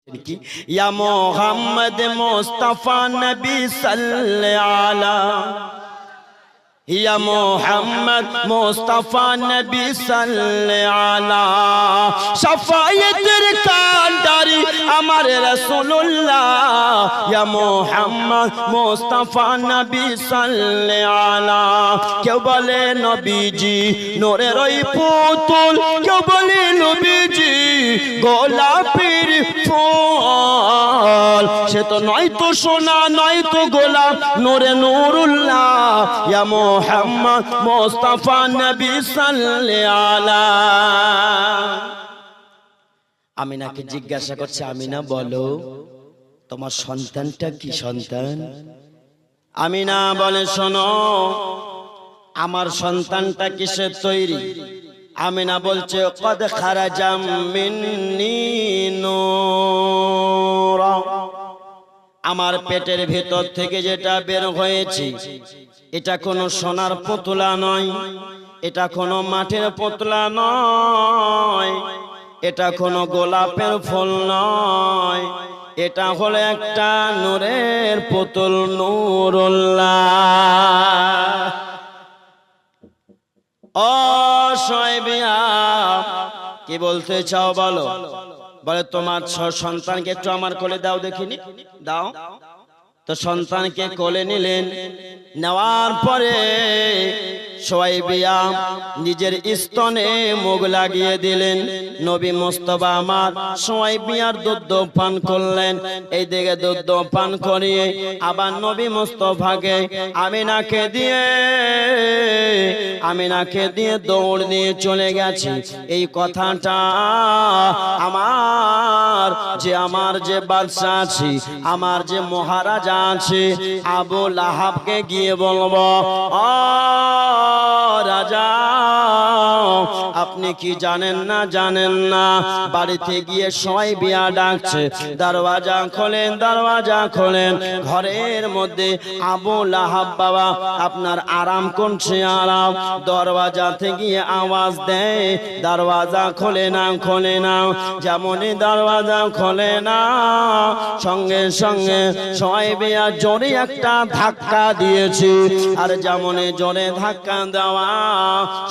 या मोहम्मद मुस्तफा नबी सल्ले आला, या मोहम्मद मुस्तफा नबी सल्ले आला, शफायतेर कांडारी আমার রাসূলুল্লাহ, ইয়া মুহাম্মদ মুস্তাফা নবী সাল্লাল্লাহু আলা। কেউ বলে নবীজি নূরের ওই পুতুল, কেউ বলে নবীজি গোলাপের ফুল, সে তো নয় তো সোনা নয় তো গোলাপ, নূরে নূরুল্লাহ, ইয়া মুহাম্মদ মুস্তাফা নবী সাল্লাল্লাহু আলা। আমিনাকে জিজ্ঞাসা করছে, আমিনা বলো তোমার সন্তানটা কি সন্তান? আমিনা বলে, শোনো আমার সন্তানটা কিসের তৈরি? আমিনা বলছে, কদ খারাজাম মিন্নি নূর, আমার পেটের ভেতর থেকে যেটা বের হয়েছে এটা কোনো সোনার পুতলা নয়, এটা কোনো মাটির পুতলা নয়, এটা কোনো গোলাপের ফুল নয়, এটা হলো একটা নূরের পুতুল, নূরুল্লাহ। ও শোয়েবিয়া কি বলতে চাও বলো? বলে তোমার সন্তানকে একটু আমার কোলে দাও দেখিনি, দাও তো। সন্তানকে কোলে নিলেন, নেওয়ার পরে শোয়েবিয়া নিজের স্তনে মুখ লাগিয়ে দিলেন। নবী মুস্তাফা আমার শোয়েবিয়ার দুধ পান করলেন। এই দিকে দুধ পান করিয়ে আবার নবী মুস্তাফাকে আমিনাকে দিয়ে দৌড় দিয়ে চলে গেছে। এই কথাটা আমার যে বাদশা আছে, আমার যে মহারাজা আছে, আবু লাহাবকে গিয়ে বলবো, ও রাজা আপনি কি জানেন না? জানেন না? বাড়িতে গিয়ে শোয়েবিয়া ডাকছে, দরওয়াজা খোলেন, দরওয়াজা খোলেন। ঘরের মধ্যে আবু লাহাব বাবা আপনার আরাম করছে, আরাম। দরওয়াজাতে গিয়ে আওয়াজ দেয়, দরওয়াজা খোলে না, খোলে না। যেমনই দরওয়াজা খোলে না, সঙ্গে সঙ্গে শোয়েবিয়া জোরে একটা ধাক্কা দিয়েছে। আর যেমনই জোরে ধাক্কা দেওয়া,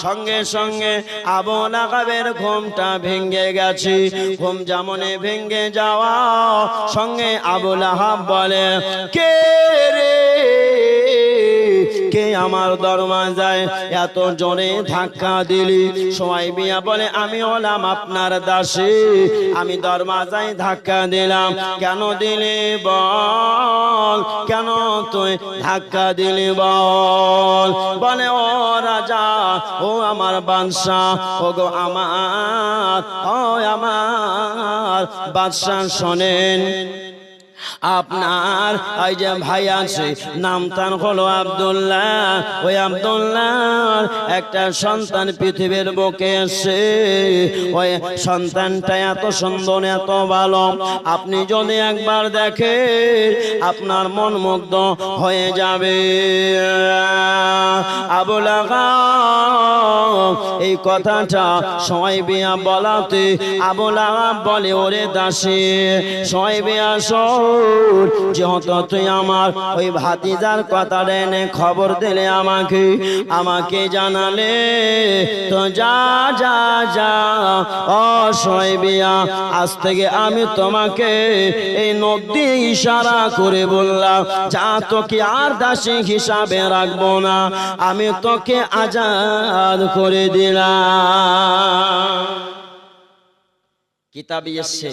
সঙ্গে সঙ্গে আবু লাহাবের ঘুমটা ভেঙে গেছে। ঘুম যেমনই ভেঙে যাওয়া সঙ্গে আবু লাহাব বলে, কে রে, কে আমার দরওয়াজায় এত জোরে ধাক্কা দিলি? শোয়েবিয়া বলে, আমি হলাম আপনার দাসী, আমি দরওয়াজায় ধাক্কা দিলাম। কেন দিলি বল, কেন তুই ধাক্কা দিলি বল? বলে, ও রাজা, ও আমার বাদশা, ও গো আমার বাদশা, শোনেন, আপনার এই যে ভাই আছে, নাম তার হলো আব্দুল্লাহ। ওই আব্দুল্লাহর একটা সন্তান পৃথিবীর বুকে এসে, ওই সন্তানটা এত সুন্দর, এত ভালো, আপনি যদি একবার দেখেন আপনার মন মুগ্ধ হয়ে যাবে। আবু লাহাব এই কথাটা শোয়েবিয়া বলাতে আবু লাহাব বলে, ওরে দাসী শোয়েবিয়া, যেহেতু তুই আমার ওই ভাতিজার কথা এনে খবর দিলে, আমাকে জানালে, তো যা যা যা। ও শোয়েবিয়া, আজ থেকে আমি তোমাকে এই নখ দিয়ে ইশারা করে বললাম, যা, তোকে আর দাসী হিসাবে রাখবো না, আমি তোকে আজাদ করে দিলাম। কিতাবে এসেছে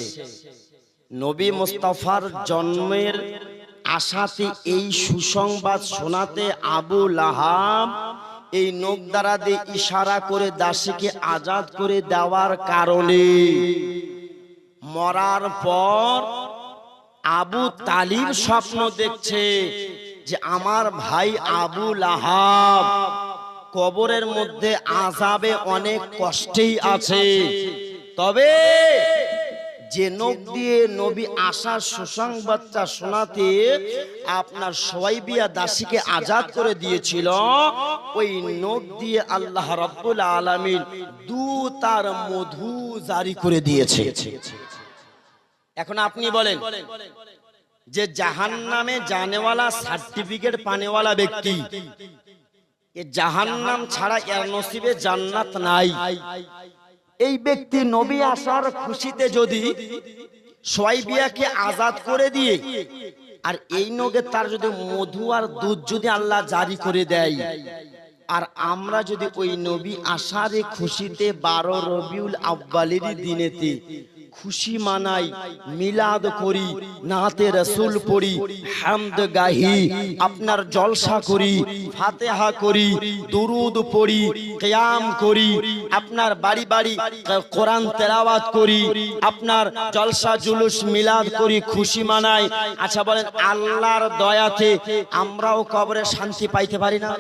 নবী মুস্তাফার জন্মের আশাতে এই সুসংবাদ শোনাতে আবু লাহাব এই নখ দ্বারা দিয়ে ইশারা করে দাসীকে আজাদ করে দেওয়ার কারণে মরার পর আবু তালিব স্বপ্ন দেখছে যে আমার ভাই আবু লাহাব কবরের মধ্যে আযাবে অনেক কষ্টেই আছে, তবে যে নখ দিয়ে নবী আসার সুসংবাদটা শোনাতে আপনার শোয়েবিয়া দাসীকে আজাদ করে দিয়েছিল, ওই নখ দিয়ে আল্লাহ রাব্বুল আলামিন দুধ আর মধু জারি করে দিয়েছে। এখন আপনি বলেন যে জাহান্নামে জানেওয়ালা সার্টিফিকেট পানেওয়ালা ব্যক্তি, এ জাহান্নাম ছাড়া এর নসিবে জান্নাত নাই। এই ব্যক্তি নবী আসার খুশিতে যদি সোয়াইবিয়াকে আজাদ করে দিয়ে আর এই নগে তার যদি মধু আর দুধ যদি আল্লাহ জারি করে দেয়, আর আমরা যদি ওই নবী আসারে খুশিতে 12 রবিউল আউয়ালের দিনেতে খুশি মানাই, মিলাদ করি, নাতে রাসূল পড়ি, হামদ গাহি, আপনার জলসা করি, ফাতিহা করি, দুরুদ পড়ি, কিয়াম করি, আপনার বাড়ি বাড়ি কোরআন তেলাওয়াত করি, আপনার জলসা জুলুস মিলাদ করি, খুশি মানাই, আচ্ছা বলেন আল্লাহর দয়াতে আমরাও কবরে শান্তি পাইতে পারি না?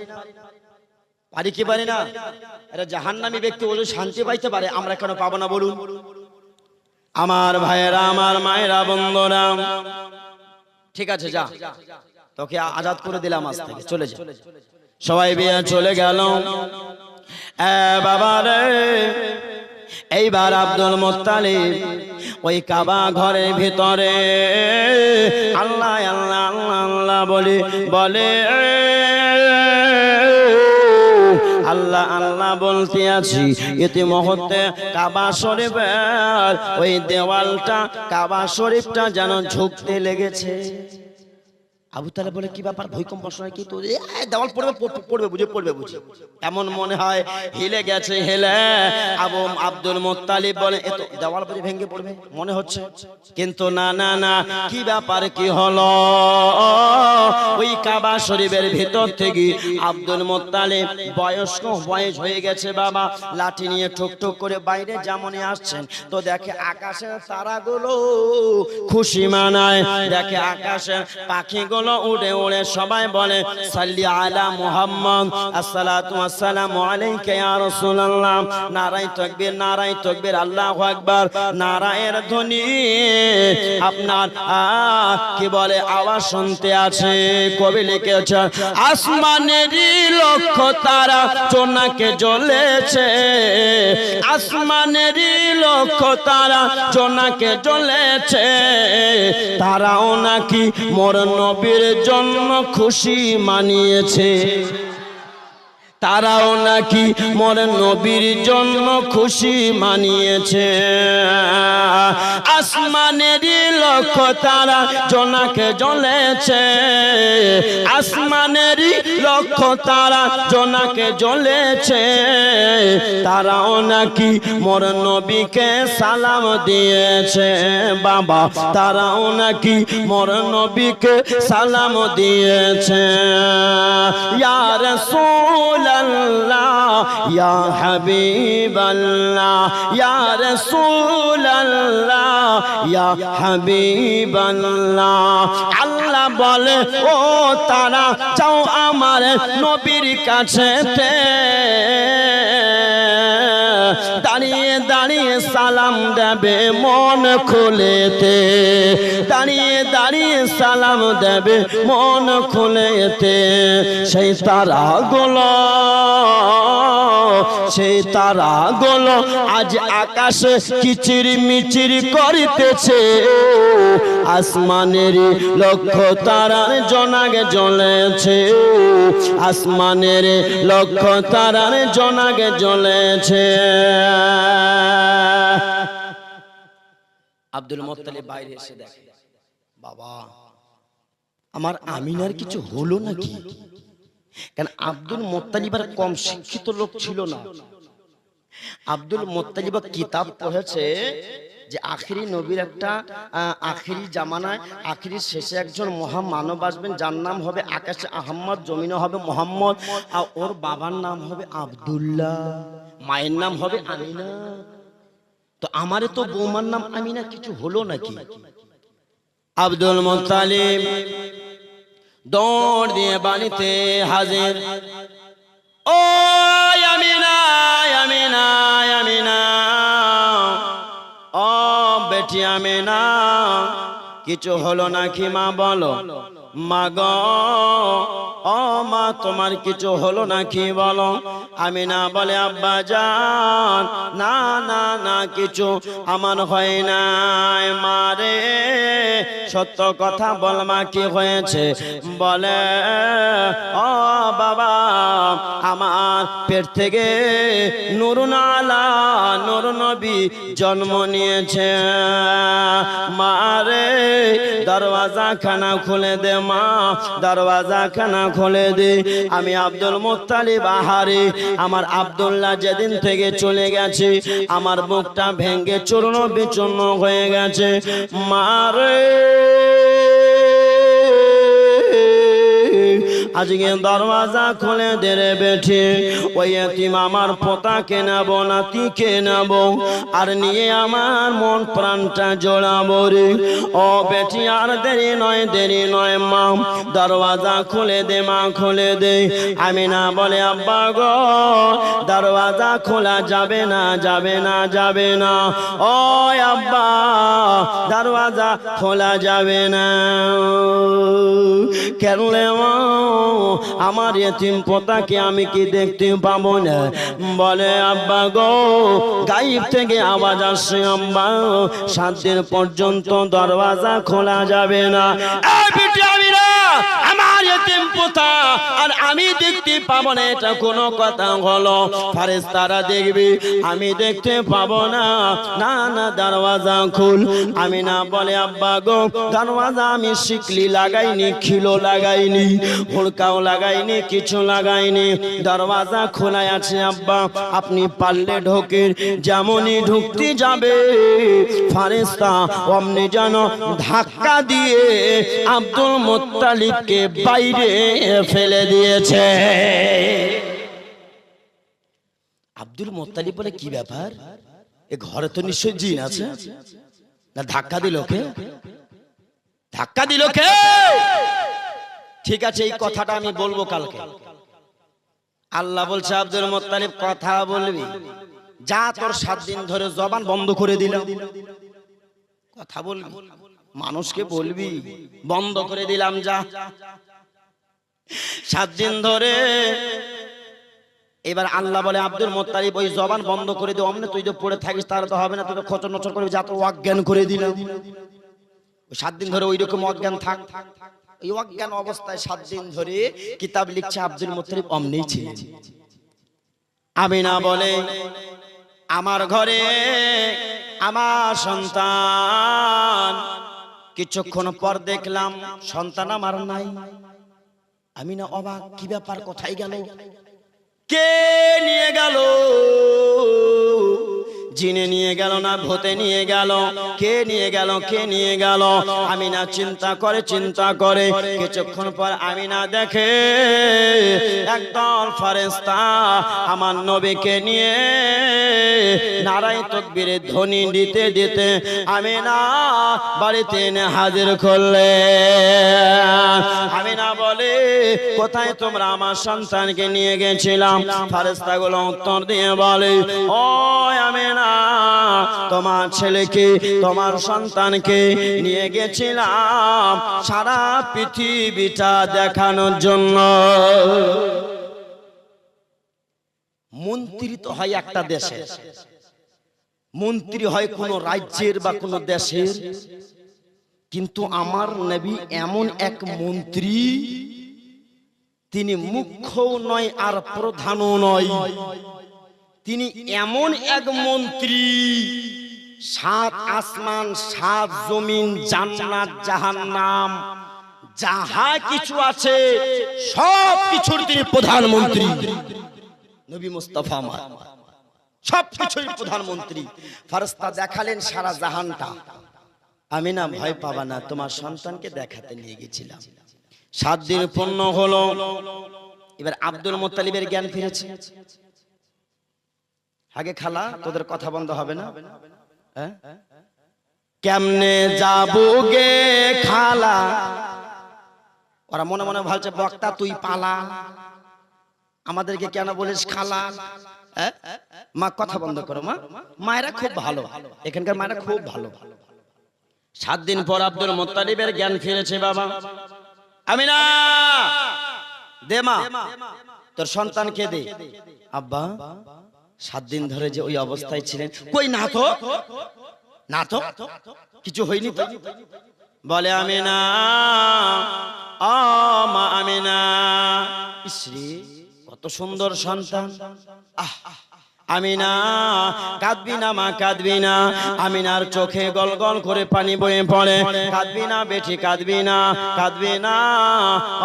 পারি কি পারি না? এরা জাহান্নামী ব্যক্তি বলে শান্তি পাইতে পারে, আমরা কেন পাবো না বলুন? আমার ভাইয়েরা, আমার মায়েরা, বন্ধুরা, ঠিক আছে যা, তোকে আজাদ করে দিলাম, আজ থেকে চলে যা। সবাই বিয়ে চলে গেল। বাবা রে, এইবার আব্দুল মুত্তালিব ওই কাবা ঘরের ভিতরে আল্লাহ আল্লাহ আল্লাহ আল্লাহ বলে আল্লাহ আল্লাহ বলতে আছি, এতে মুহূর্তে কাবা শরীফের ওই দেওয়ালটা, কাবা শরীফটা যেন ঝুঁকতে লেগেছে। আবু তালেব বলে কি ব্যাপার, ভূমিকম্প শোনায় কি? তো দেওয়াল পড়বে বুঝে এমন মনে হয়, হিলে গেছে। হেলে আব্দুল মুত্তালিব বলে এ তো দেওয়াল বুঝে ভেঙে পড়বে মনে হচ্ছে, কিন্তু না না না, কি ব্যাপার, কি হলো? ওই কাবা শরীফের ভিতর থেকে আব্দুল মুত্তালিব বয়স হয়ে গেছে বাবা, লাঠি নিয়ে ঠুকঠুক করে বাইরে যেমনই আসছেন, তো দেখে আকাশের তারাগুলো খুশি মানায়, দেখে আকাশের পাখিগুলো উড়ে উড়ে সবাই বলে সাল্লি আলা মুহাম্মদ, আসসালাতু ওয়াসসালামু আলাইকা ইয়া রাসূলুল্লাহ। নারায়ে তাকবীর, নারায়ে তাকবীর, আল্লাহু আকবার। নারায়ের ধ্বনি আপনার কি বলে আওয়াজ শুনতে আছে। কবি লিখেছেন আসমানেরই লক্ষ তারা জোনাকে জ্বলেছে, আসমানেরই লক্ষ তারা জোনাকে জ্বলেছে, তারাও নাকি মোর নবীর জন্য খুশি মানিয়েছে, তারাও নাকি মোর নবীর জন্য খুশি মানিয়েছে। আসমানেরই লক্ষ তারা জোনাকে জ্বলেছে, আসমানেরই লক্ষ তারা জোনাকে জ্বলেছে, তারাও নাকি মোর নবীকে সালাম দিয়েছে বাবা, তারাও নাকি মোর নবীকে সালাম দিয়েছে। ইয়া রাসূল আল্লাহ, ইয়া হাবিব আল্লাহ, ইয়া রাসূল আল্লাহ, ইয়া হাবিব আল্লাহ। আল্লাহ বলে ও তারা যাও আমার নবীর কাছেতে, দাঁড়িয়ে দাঁড়িয়ে সালাম দেবে মন খুলেতে, দাঁড়িয়ে দাঁড়িয়ে সালাম দেবে মন খুলেতে। সেই তারাগুলো, সেই তারাগুলো আজ আকাশে কিচির মিচির করিতেছে, আসমানের লক্ষ তারার জোনাকে জ্বলেছে, আসমানের লক্ষ তারার জোনাকে জ্বলেছে। আব্দুল মুত্তালিব বাইরে এসে দেখে বাবা আমার আমিনার কিছু হলো নাকি, কারণ আব্দুল মুত্তালিব আর কম শিক্ষিত লোক ছিল না। আব্দুল মুত্তালিব কিতাব পড়েছে যে আখিরি নবীর একটা আখিরি জামানায় আখিরি শেষে একজন মহামানব আসবেন, যার নাম হবে আকাশে আহমদ, জমিনে হবে মোহাম্মদ, আর ওর বাবার নাম হবে আব্দুল্লাহ, মায়ের নাম হবে আমিনা। তো আমারে তো বৌমার নাম আমিনা, কিছু হলো নাকি? আব্দুল মুত্তালিব দৌড় দিয়ে বাড়িতে হাজির। ও আমিনা, আমিনা, আমিনা, ও বেটি আমিনা, কিছু হলো নাকি মা বলো? মা গো ও মা তোমার কিছু হলো নাকি বলো। আমিনা বলে আব্বা জান না না না কিছু আমার হয় নাই। মারে সত্য কথা বল মা কি হয়েছে। বলে ও বাবা আমার পেট থেকে নূরুন আলা নূর নবী জন্ম নিয়েছে। মারে দরওয়াজা খানা খুলে দে মা, দরওয়াজা খানা খুলে দে। আমি আব্দুল মুত্তালিব আহারে আমার আব্দুল্লাহ যেদিন থেকে চলে গেছে আমার বুকটা ভেঙে চূর্ণ বিচূর্ণ হয়ে গেছে। মারে আজকে দরওয়াজা খুলে দে রে বেঠে। ওই এতিম আমার পোতাকে নেব নাতিকে নেব আর নিয়ে আমার মন প্রাণটা জোড়াবো রে। ও বেটি আর দেরি নয় মা, দরওয়াজা খুলে দে মা খুলে দে। আমিনা বলে আব্বা গো দরওয়াজা খোলা যাবে না যাবে না যাবে না। ও আব্বা দরওয়াজা খোলা যাবে না। কেন মা আমার এতিম পোতাকে আমি কি দেখতে পাবো না। বলে আব্বা গো গায়েব থেকে আওয়াজ আসছে আম্মা 7 দিন পর্যন্ত দরওয়াজা খোলা যাবে না। আমার এতিম পোতা আর আমি দেখতে পাবো না এটা কোনো কথা হলো। ফেরেশতারা দেখবে আমি দেখতে পাবো না। না না দরওয়াজা খুল। আমি না বলে আব্বা গো দরওয়াজা আমি শিকলি লাগাইনি খিলো লাগাইনি হুড়কাও লাগাইনি কিছু লাগাইনি। দরওয়াজা খোলা আছে আব্বা আপনি পারলে ঢোকেন। যেমনই ঢুকতে যাবে ফেরেশতা অমনি যেন ধাক্কা দিয়ে আব্দুল মুত্তালিবকে বাইরে ফেলে দিয়েছে। আব্দুল মুত্তালিব বলে কি ব্যাপার এ ঘরে তো নিশ্চয় জিন আছে না। ধাক্কা দিল কে, ধাক্কা দিল কে? ঠিক আছে এই কথাটা আমি বলবো কালকে। আল্লাহ বলছে আব্দুল মুত্তালিব কথা বলবি যা, তোর 7 দিন ধরে জবান বন্ধ করে দিলাম। কথা বলবি মানুষকে বলবি বন্ধ করে দিলাম যা। 7 দিন ধরে এবার আল্লাহ বলে আব্দুল মুত্তালিব ওই জবান বন্ধ করে দে। অমনে তুই তো পড়ে থাকিস তার তো হবে না, তুই তো খচর নচর করবি যা, তো অজ্ঞান করে দিলাম। 7 দিন ধরে ওই রকম অজ্ঞান থাক। এই অজ্ঞান অবস্থায় 7 দিন ধরে কিতাব লিখছে আব্দুল মুত্তালিব অমনেই ছিলেন। আমিনা বলে আমার ঘরে আমার সন্তান, কিছুক্ষণ পর দেখলাম সন্তান আমার নাই। আমিনা অবাক, কি ব্যাপার কোথায় গেল, কে নিয়ে গেল? জিনে নিয়ে গেল না ভূতে নিয়ে গেল? কে নিয়ে গেল কে নিয়ে গেল? আমিনা চিন্তা করে কিছুক্ষণ পর আমিনা দেখে একদল ফেরেশতা আমার নবীকে নিয়ে নারায়ে তাকবীরের ধ্বনি দিতে দিতে আমিনা বাড়িতে এনে হাজির করলে। আমিনা বলে কোথায় তোমরা আমার সন্তানকে নিয়ে গেছিলাম? ফেরেশতাগুলো উত্তর দিয়ে বলে ও আমিনা তোমার ছেলেকে তোমার সন্তানকে নিয়ে গেছিলাম সারা পৃথিবীটা দেখানোর জন্য। মন্ত্রী তো হয় একটা দেশের, মন্ত্রী হয় কোন রাজ্যের বা কোন দেশের, কিন্তু আমার নবী এমন এক মন্ত্রী তিনি মুখ্যও নয় আর প্রধানও নয়। তিনি এমন এক মন্ত্রী 7 আসমান 7 জমিন জান্নাত জাহান্নাম যাহা কিছু আছে সব কিছুর তিনি প্রধানমন্ত্রী। নবী মুস্তাফা আমার সব কিছুর প্রধানমন্ত্রী। ফেরেশতা দেখালেন সারা জাহানটা। আমিনা ভয় পাবা না, তোমার সন্তানকে দেখাতে নিয়ে গেছিলাম। 7 দিন পূর্ণ হলো। এবার আব্দুল মুত্তালিবের জ্ঞান ফিরেছে। আগে খালা তোদের কথা বন্ধ হবে না? কেমনে যাবো গে খালা? ওরা মনে মনে ভাবছে বক্তা তুই পালা, আমাদেরকে কেন বলিস খালা? মা কথা বন্ধ করো মা। মায়েরা খুব ভালো, এখানকার মায়েরা খুব ভালো। 7 দিন পর আব্দুল মুত্তালিবের জ্ঞান ফিরেছে বাবা। আমিনা দে মা, তোর সন্তানকে দে। আব্বা 7 দিন ধরে যে ওই অবস্থায় ছিলেন, কই না তো, না তো কিছু হয়নি তো। বলে আমিনা, ও মা আমিনা, ইসরে কত সুন্দর সন্তান। আহ আমিনা কাঁদবি না মা, কাঁদবি না। আমিনার চোখে গল গল করে পানি বয়ে পড়ে। কাঁদবি না বেটি, কাঁদবি না, কাঁদবি না,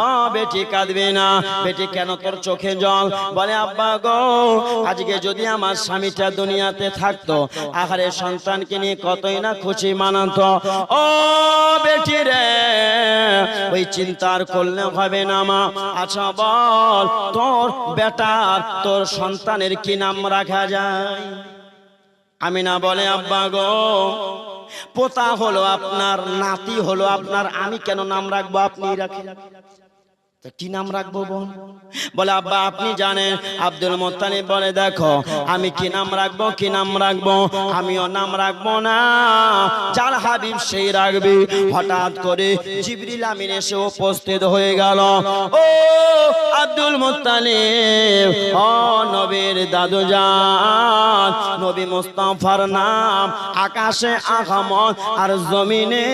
ও বেটি কাঁদবি না। বেটি কেন তোর চোখে জল? বলে আব্বা গো, আজকে যদি আমার স্বামীটা দুনিয়াতে থাকতো, আহারে সন্তানকে নিয়ে কতই না খুশি মানাতো। ও বেটি রে, ওই চিন্তার করলে হবে না মা। আচ্ছা বল, তোর বেটার, তোর সন্তানের কি নাম রাখা যায়? আমিনা বলে আব্বা গো, পোতা হলো আপনার, নাতি হলো আপনার, আমি কেন নাম রাখবো? আপনি রাখেন। কি নাম রাখবো বোন? বলে আব্বা আপনি জানেন। আব্দুল মুত্তালিব বলে দেখো, আমি কি নাম রাখবো, কি নাম রাখবো? আমিও নাম রাখবো না, যার হাবিব সেই রাখবি। হঠাৎ করে জিবরিল আমিন এসে উপস্থিত হয়ে গেল। ও আব্দুল মুত্তালিব, ও নবীর দাদু জান, নবী মুস্তাফার নাম আকাশে আহমদ আর জমিনে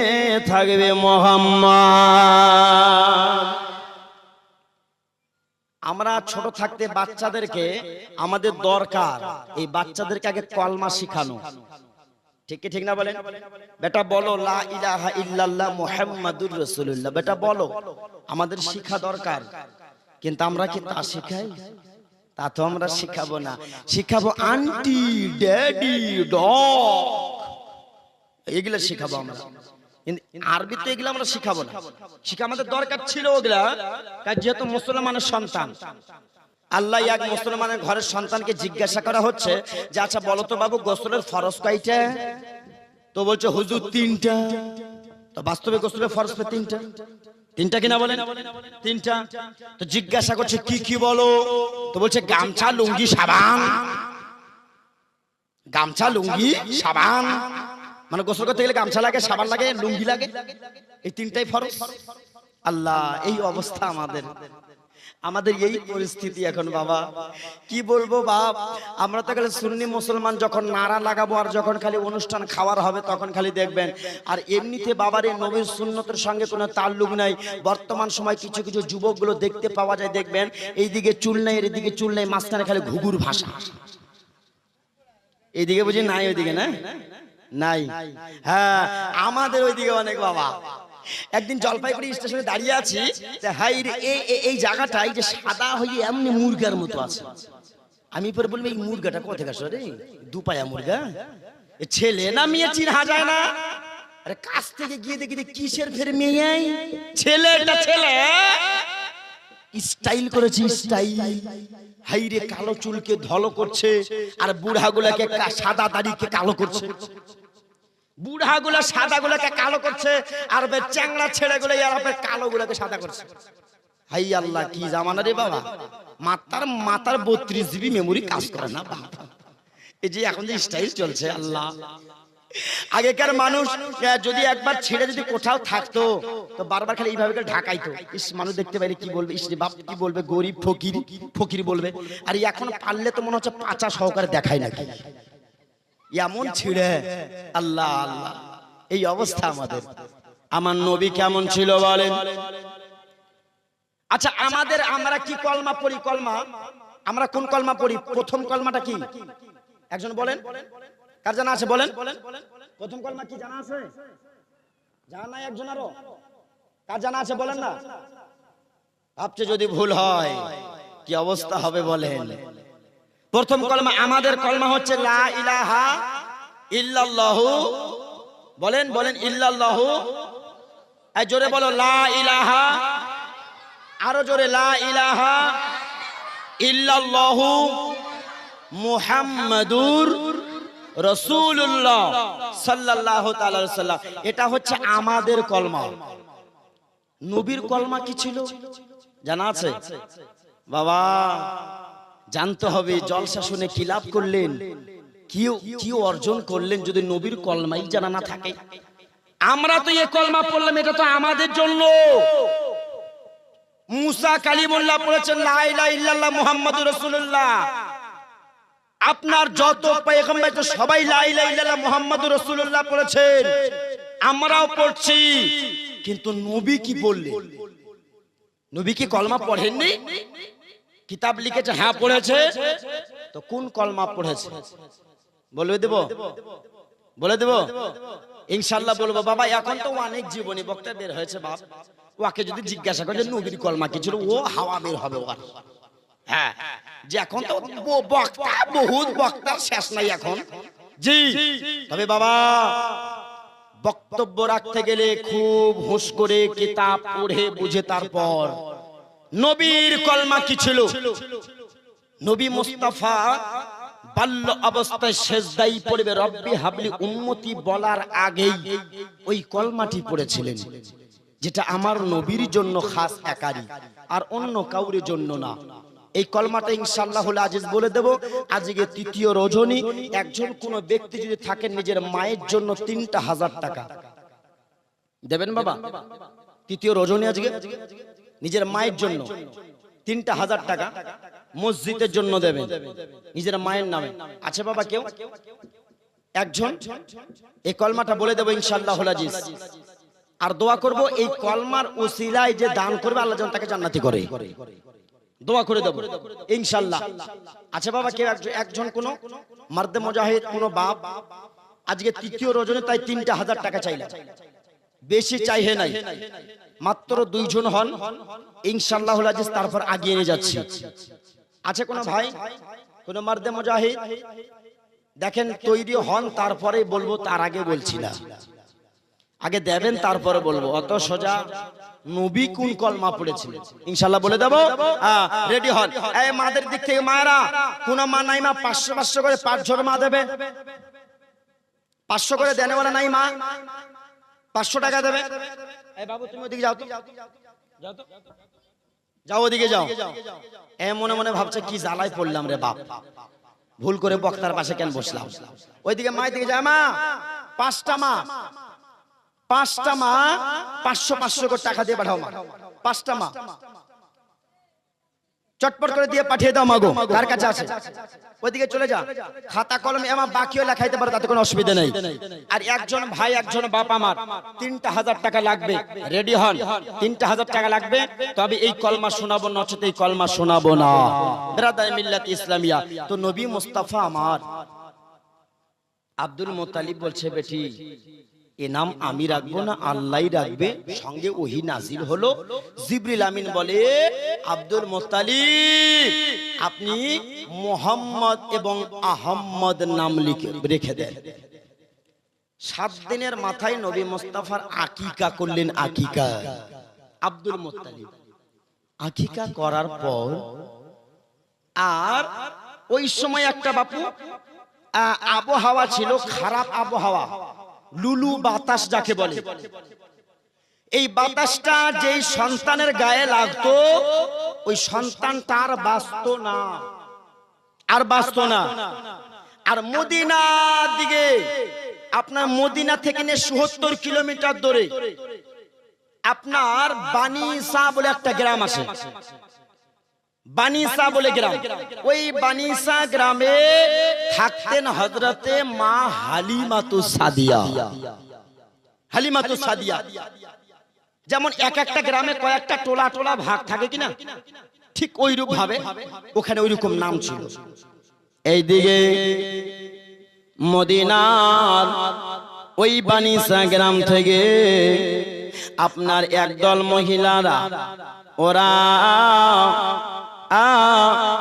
থাকবে মুহাম্মদ। আমরা ছোট থাকতে বাচ্চাদেরকে, আমাদের দরকার এই বাচ্চাদেরকে আগে কলমা শিখানো। ঠিক ঠিক না বলেন? বেটা বলো লা ইলাহা ইল্লাল্লাহ মুহাম্মাদুর রাসূলুল্লাহ, বেটা বলো। আমাদের শিখা দরকার, কিন্তু আমরা কি তা শিখাই? তা তো আমরা শিখাবো না। শিখাবো আন্টি, ড্যাডি, ডগ, এগুলো শিখাবো আমরা। আরবিতে এগুলো আমরা শিখাবো না। শিখা আমাদের দরকার ছিল ওগুলা, যেহেতু মুসলমানের সন্তান। আল্লাহ এক মুসলমানের ঘরের সন্তানকে জিজ্ঞাসা করা হচ্ছে যে আচ্ছা বলো তো বাবু, গোসলের ফরজ কয়টা? তো বলছে হুজুর 3টা। তো বাস্তবে গোসলের ফরজ 3টা, 3টা কিনা বলেন? 3টা। তো জিজ্ঞাসা করছে কি কি বলো? তো বলছে গামছা, লুঙ্গি, সাবান। গামছা, লুঙ্গি, সাবান, মানে গোসল করতে গেলে গামছা লাগে, সাবান লাগে, লুঙ্গি লাগে, এই 3টাই ফরজ। আল্লাহ, এই অবস্থা আমাদের, আমাদের এই পরিস্থিতি এখন। বাবা কি বলবো বাপ, আমরা তো খালি সুন্নি মুসলমান, যখন নারা লাগাবো আর যখন খালি অনুষ্ঠান খাওয়ার হবে তখন খালি দেখবেন। আর এমনিতে বাবার এই নবীর সুন্নতের সঙ্গে কোনো তাল্লুক নাই। বর্তমান সময় কিছু কিছু যুবকগুলো দেখতে পাওয়া যায়, দেখবেন এইদিকে চুল নাই, এদিকে চুল নাই, মাঝখানে খালি ঘুঘুর ভাষা। এইদিকে বুঝি নাই, ওইদিকে না নাই। হ্যাঁ, আমাদের ওইদিকে অনেক। বাবা একদিন জলপাইগুড়ি স্টেশনে দাঁড়িয়ে আছি, হাই রে এই জায়গাটাই যে সাদা হয়ে এমনি মুরগার মতো আছে। আমি পরে বলবো এই মুরগাটা কোথা আসে রে? দুপায়া মুরগা, ছেলে না মেয়ে চিনা যায় না। আরে কাছ থেকে গিয়ে দেখি কিসের ফের মেয়ে, ছেলেটা ছেলে, স্টাইল করেছে স্টাইল। হাই রে কালো চুলকে ধলো করছে, আর বুড়াগুলাকে সাদা দাড়িকে কালো করছে। বুড়াগুলা সাদা গুলাকে কালো করছে, আর চ্যাংড়া ছেলেগুলো কালো গুলাকে সাদা করছে। হাই আল্লাহ, কি জামানা রে বাবা। মাতার 32 GB মেমোরি কাজ করে না বাবা। এই যে এখন যে স্টাইল চলছে, আল্লাহ। আগেকার মানুষ যদি একবার ছেড়ে যদি কোথাও থাকতো তো বারবার খালি এইভাবে ঢাকাইতো। ইস, মানুষ দেখতে পাইলে কি বলবে, ইস বাপ কি বলবে, গরিব ফকির ফকির বলবে। আর এখন পারলে তো মনে হচ্ছে পাচা সহকারে দেখায় নাকি, এমন ছিঁড়ে। আল্লাহ আল্লাহ, এই অবস্থা আমাদের। আমার নবী কেমন ছিল বলেন? আচ্ছা আমাদের, আমরা কি কলমা পড়ি? কলমা আমরা কোন কলমা পড়ি? প্রথম কলমাটা কি একজন বলেন? কার জানা আছে বলেন? প্রথম কলমা কি জানা আছে? জানা নাই একজন? আরো কার জানা আছে বলেন না? ভাবছে যদি ভুল হয় কি অবস্থা হবে বলেন? প্রথম কলমা, আমাদের কলমা হচ্ছে লা ইলাহা ইল্লাল্লাহু। বলেন বলেন, ইল্লাল্লাহু। এই জোরে বলো লা ইলাহা, আরো জোরে লা ইলাহা ইল্লাল্লাহু মুহাম্মাদুর রাসূলুল্লাহ সাল্লাল্লাহু তাআলা আলাইহি ওয়াসাল্লাম। এটা হচ্ছে আমাদের কলমা। নবীর কলমা কি ছিল জানা আছে? বাবা জানতে হবে। জলসা শুনে কি লাভ করলেন, কি অর্জন করলেন যদি নবীর কলমাই জানা না থাকে? আমরা তো এই কলমা পড়লাম, এটা তো আমাদের জন্য। মুসা কালিমুল্লাহ পড়েছেন লা ইলাহা ইল্লাল্লাহ মুহাম্মাদুর রাসূলুল্লাহ। আপনার যত পয়গম্বর তো সবাই লা ইলাহা ইল্লাল্লাহ মুহাম্মাদুর রাসূলুল্লাহ পড়েছেন, আমরাও পড়ছি। কিন্তু নবী কি বললেন? নবী কি কলমা পড়েননি? কিতাব লিখেছে হ্যাঁ পড়েছে। তো কোন কলমা পড়েছে বলে দেব? বলে দেব ইনশাআল্লাহ বলবো। বাবা এখন তো অনেক জীবনী বক্তা বের হয়েছে বাপ, ওকে যদি জিজ্ঞাসা করে নবীর কলমা কি ছিল, ও হাওয়া বের হবে ওর। হ্যাঁ, যে এখন তো বক্তা বহুত বক্তার শেষ নাই এখন। জি, তবে বাবা বক্তব্য রাখতে গেলে খুব হুঁশ করে কিতাব পড়ে বুঝে তারপর। নবীর কলমা কি ছিল? নবী মুস্তাফা বাল্য অবস্থায় সেজদাই পড়বে রব্বি হাবলি উম্মতি বলার আগেই ওই কলমাটি পড়েছিলেন, যেটা আমার নবীর জন্য খাস একারি, আর অন্য কাউরের জন্য না। এই কলমাটা ইনশাআল্লাহুল আজিজ বলে দেব। আজকে তৃতীয় রজনী, একজন কোন ব্যক্তি যদি থাকেন নিজের মায়ের জন্য 3,000 টাকা দেবেন বাবা। তৃতীয় রজনী আজকে নিজের মায়ের জন্য 3,000 টাকা মসজিদের জন্য দেবেন নিজের মায়ের নামে। আছে বাবা কেউ একজন? এই কলমাটা বলে দেব ইনশাআল্লাহুল আজিজ। আর দোয়া করব এই কলমার ওসিলায় যে দান করবে আল্লাহ যেন তাকে জান্নাতি করে, দোয়া করে দেব ইনশাআল্লাহ। আচ্ছা বাবা কেউ একজন কোন মার্দে মুজাহিদ কোন বাপ আজকে তৃতীয় রজনী তাই 3,000 টাকা চাইলা, বেশি চাইহে নাই, মাত্র 2 জন হন ইনশাআল্লাহুল আজিজ, তারপর আগিয়ে নিয়ে যাচ্ছি। আছে কোন ভাই কোন মার্দে মুজাহিদ? দেখেন তৈরি হন, তারপরে বলবো, তার আগে বলছি না। আগে দেবেন তারপরে বলবো, অত সোজা। নবী কোন কলমা পড়েছিলেন ইনশাআল্লাহ বলে দেব। রেডি হন। এই মাদের দিক থেকে মায়েরা, কোন মা নাই মা 500 করে 5 জন মা দেবে, 500 করে দেনে বলে নাই মা, 500 টাকা দেবে। এই বাবু তুমি ওদিকে যাও তো, যাও তো, যাও ওদিকে যাও। এ মনে মনে ভাবছে কি জ্বালায় পড়লাম রে বাপ, ভুল করে বক্তার পাশে কেন বসলাম। ওইদিকে মায়ের দিকে যায়, মা 5টা মা 500 করে টাকা দিয়ে পাঠাও মা, 5টা মা চটপট করে দিয়ে পাঠিয়ে দাও মাগো, কার কাছে আছে ওইদিকে চলে যা। খাতা কলমে আমার বাকিও লেখাইতে পারো, তাতে কোনো অসুবিধা নেই। আর একজন ভাই একজন বাপ আমার 3,000 টাকা লাগবে, রেডি হন। 3,000 টাকা লাগবে, তবে এই কলমা শোনাবো, নচেত এই কলমা শোনাবো না। বিরাদায়ে মিল্লাত ইসলামিয়া। তো নবী মুস্তাফা আমার আব্দুল মুত্তালিব বলছে, বেটি এ নাম আমি রাখবো না, আল্লাহই রাখবে। সঙ্গে ওহী নাজিল হলো, জিবরিল আমিন বলে, আব্দুল মুত্তালিব আপনি মুহাম্মদ এবং আহম্মদ নাম রেখে দেন। 7 দিনের মাথায় নবী মুস্তাফার আকিকা করলেন। আকিকা আব্দুল মুত্তালিব আকিকা করার পর, আর ওই সময় একটা বাপু আবহাওয়া ছিল, খারাপ আবহাওয়া, লুলু বাতাস যাকে বলে। এই বাতাসটা যেই সন্তানের গায়ে লাগতো, ওই সন্তানটা আর বাঁচতো না, আর বাঁচতো না। আর মদিনার দিকে, আপনার মদিনা থেকে নিয়ে ৭০ কিলোমিটার দূরে আপনার বানিসা বলে একটা গ্রাম আছে, বানিসা বলে গ্রাম। ওই বানিসা গ্রামে থাকতেন হযরতে মা হালিমাতুস সাদিয়া। হালিমাতুস সাদিয়া, যেমন এক একটা গ্রামে কয়েকটা টোলা টোলা ভাগ থাকে কিনা, ঠিক ওইরূপ ভাবে ওখানে ওইরকম নাম ছিল। এইদিকে মদিনার ওই বানিসা গ্রাম থেকে আপনার একদল মহিলারা, ওরা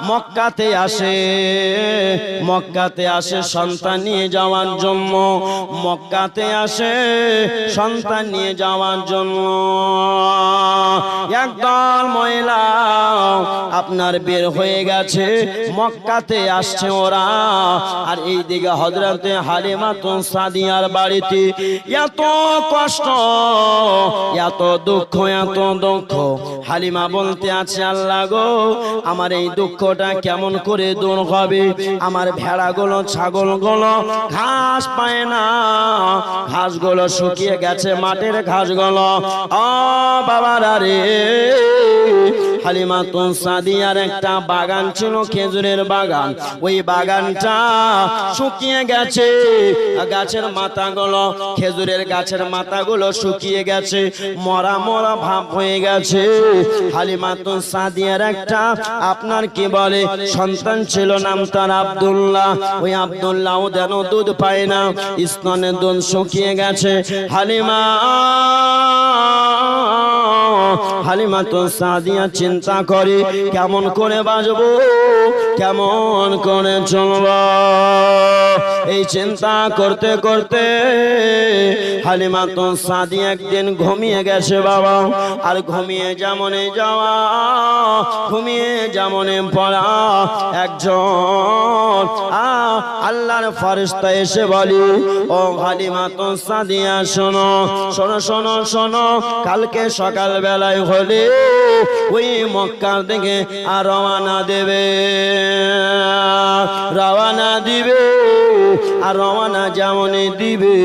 মক্কাতে আসে, মক্কাতে আসে সন্তান নিয়ে যাওয়ার জন্য, মক্কাতে আসে সন্তান নিয়ে যাওয়ার জন্য। একদল মহিলা আপনার বের হয়ে গেছে, মক্কাতে আসছে ওরা। আর এই দিকে হযরতে হালিমাতুস সাদিয়ার বাড়িতে এত কষ্ট, এত দুঃখ হালিমা বলতে আছে আল্লাহ গো আমার এই দুঃখটা কেমন করে দূর হবে আমার ভেড়াগুলো ছাগলগুলো ঘাস পায় না ঘাসগুলো শুকিয়ে গেছে মাঠের ঘাসগুলো ও বাবারা রে হালিমাতুন সাদিয়ার একটা বাগান ছিল খেজুরের বাগান ওই বাগানটা শুকিয়ে গেছে গাছের মাথাগুলো খেজুরের গাছের মাথাগুলো শুকিয়ে গেছে মরা মরা ভাব হয়ে গেছে হালিমাতুন সাদিয়ার একটা আপনার কি বলে সন্তান ছিল নাম তার আব্দুল্লাহ ওই আব্দুল্লাহও যেন দুধ পায় না স্তনের দুধ শুকিয়ে গেছে হালিমাতুন সাদিয়া চিন্তা করে কেমন করে বাঁচবো কেমন করে চলবো এই চিন্তা করতে করতে হালিমাতুন সাদিয়া একদিন ঘুমিয়ে গেছে বাবা আর ঘুমিয়ে যেমনে যাওয়া ঘুমিয়ে যেমনে পড়া একজন আল্লাহর ফেরেশতা এসে বলি ও হালিমাতুন সাদিয়া শোনো শোনো শোনো শোনো কালকে সকাল বেলায় হলে ওই মক্কার দিকে আর রওনা দিবে আর রওনা যেমন দিবে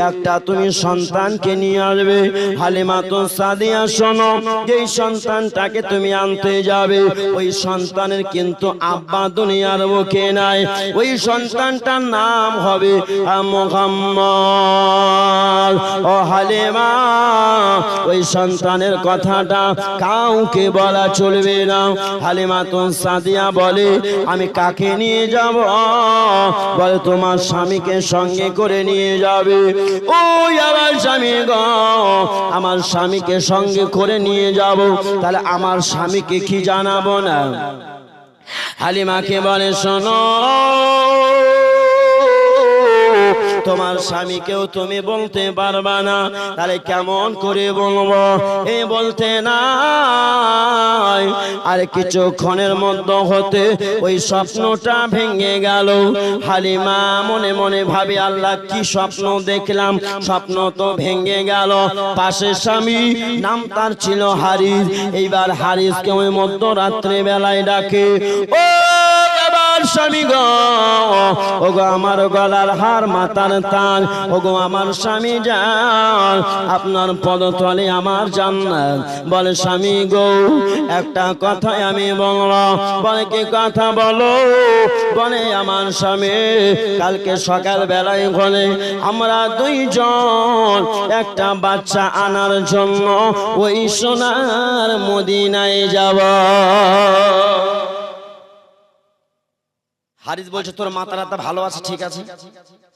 একটা তুমি সন্তানকে নিয়ে আসবে হালিমাতুন সাদিয়া শোনো এই সন্তানটাকে তুমি আনতে যাবে ওই সন্তানের কিন্তু আব্বা দুনিয়ার বুকে নাই ওই সন্তানটার নাম হবে মুহাম্মদ ও হালিমা ওই সন্তানের কথাটা কাউকে বলা চলবে না হালিমাতুন সাদিয়া বলে আমি কাকে নিয়ে যাব বলে তোমার স্বামীকে সঙ্গে করে নিয়ে যাবে ওই আমার স্বামী গো আমার স্বামীকে সঙ্গে করে নিয়ে যাব তাহলে আমার স্বামীকে কি জানাবো না হালিমাকে বলে শোনো তোমার স্বামীকেও তুমি বলতে পারবা না তাহলে কেমন করে বলবো এ বলতে নাই আর কিছুক্ষণের মধ্যে হতে ওই স্বপ্নটা ভেঙে গেল হালিমা মনে মনে ভাবে আল্লাহ কি স্বপ্ন দেখলাম স্বপ্ন তো ভেঙে গেল পাশে স্বামী নাম তার ছিল হারিস এইবার হারিসকে ওই মধ্যরাত্রে বেলায় ডাকে ও স্বামী গো ওগো আমার গলার হার মাথার তান ওগো আমার স্বামী যান আপনার পদতলে আমার জান্নাত বলে স্বামী গো একটা কথা আমি বলবো বলে কি কথা বলো বলে আমার স্বামী কালকে সকাল বেলায় বলে আমরা দুইজন একটা বাচ্চা আনার জন্য ওই সোনার মদিনায় যাব হারিস বলছে তোর মাথা রাতা ভালো আছে ঠিক আছে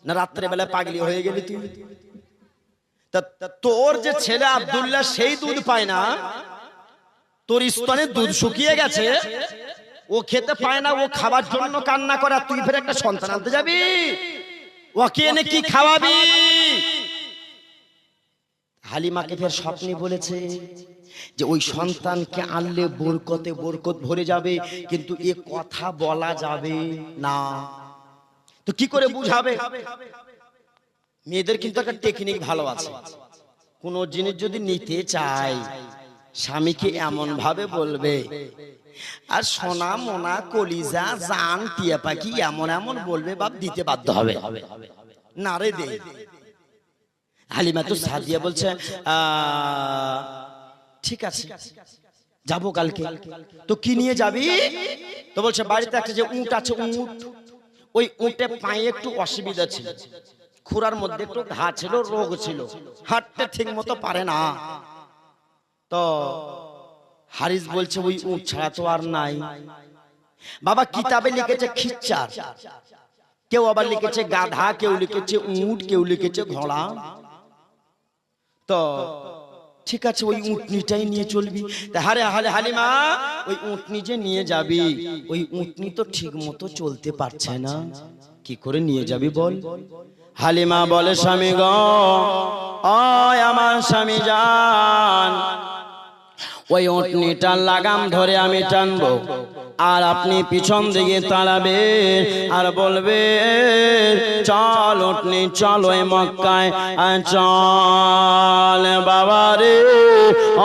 না রাত্রে বেলা পাগলি হয়ে গেলি তুই তোর যে ছেলে আব্দুল্লাহ সেই দুধ পায় না তোর স্তনে দুধ শুকিয়ে গেছে ও খেতে পায় না ও খাবার জন্য কান্না করে তুই ফের একটা সন্তান আনতে যাবি ওকে এনে কি খাওয়াবি হালিমাকে ফের স্বপ্নে বলেছে যে ওই সন্তানকে আনলে বরকতে বরকত ভরে যাবে কিন্তু এ কথা বলা যাবে না তো কি করে বুঝাবে মেয়েদের কিন্তু একটা টেকনিক ভালো আছে কোন জিনিস যদি নিতে চায় স্বামীকে এমন ভাবে বলবে আর সোনা মোনা কলিজা জান টিয়া পাখি এমন এমন বলবে বাপ দিতে বাধ্য হবে না রে দে হালিমা তো সাদিয়া বলছে ঠিক আছে যাবো কালকে তো কি নিয়ে যাবি তো বলছে বাড়িতে একটা যে উট আছে উট ওই উটে পায়ে একটু অসুবিধা ছিল খুরার মধ্যে একটু ঘা ছিল রোগ ছিল হাঁটতে ঠিক মতো পারে না তো হারিস বলছে ওই উট ছাড়া তো আর নাই বাবা কিতাবে লিখেছে খিচ্চার কেউ আবার লিখেছে গাধা কেউ লিখেছে উট কেউ লিখেছে ঘোড়া তো ঠিক আছে ওই উটনিটাই নিয়ে চলবি হারে হালে হালিমা ওই উটনি যে নিয়ে যাবি ওই উটনি তো ঠিক মতো চলতে পারছে না কি করে নিয়ে যাবি বল হালিমা বলে স্বামী গো ওই আমার স্বামী জান ওই উটনিটার লাগাম ধরে আমি টানবো আর আপনি পিছন দিকে তাড়াবেন আর বলবেন চল উটনি চল ওই মক্কায় চল বাবা রে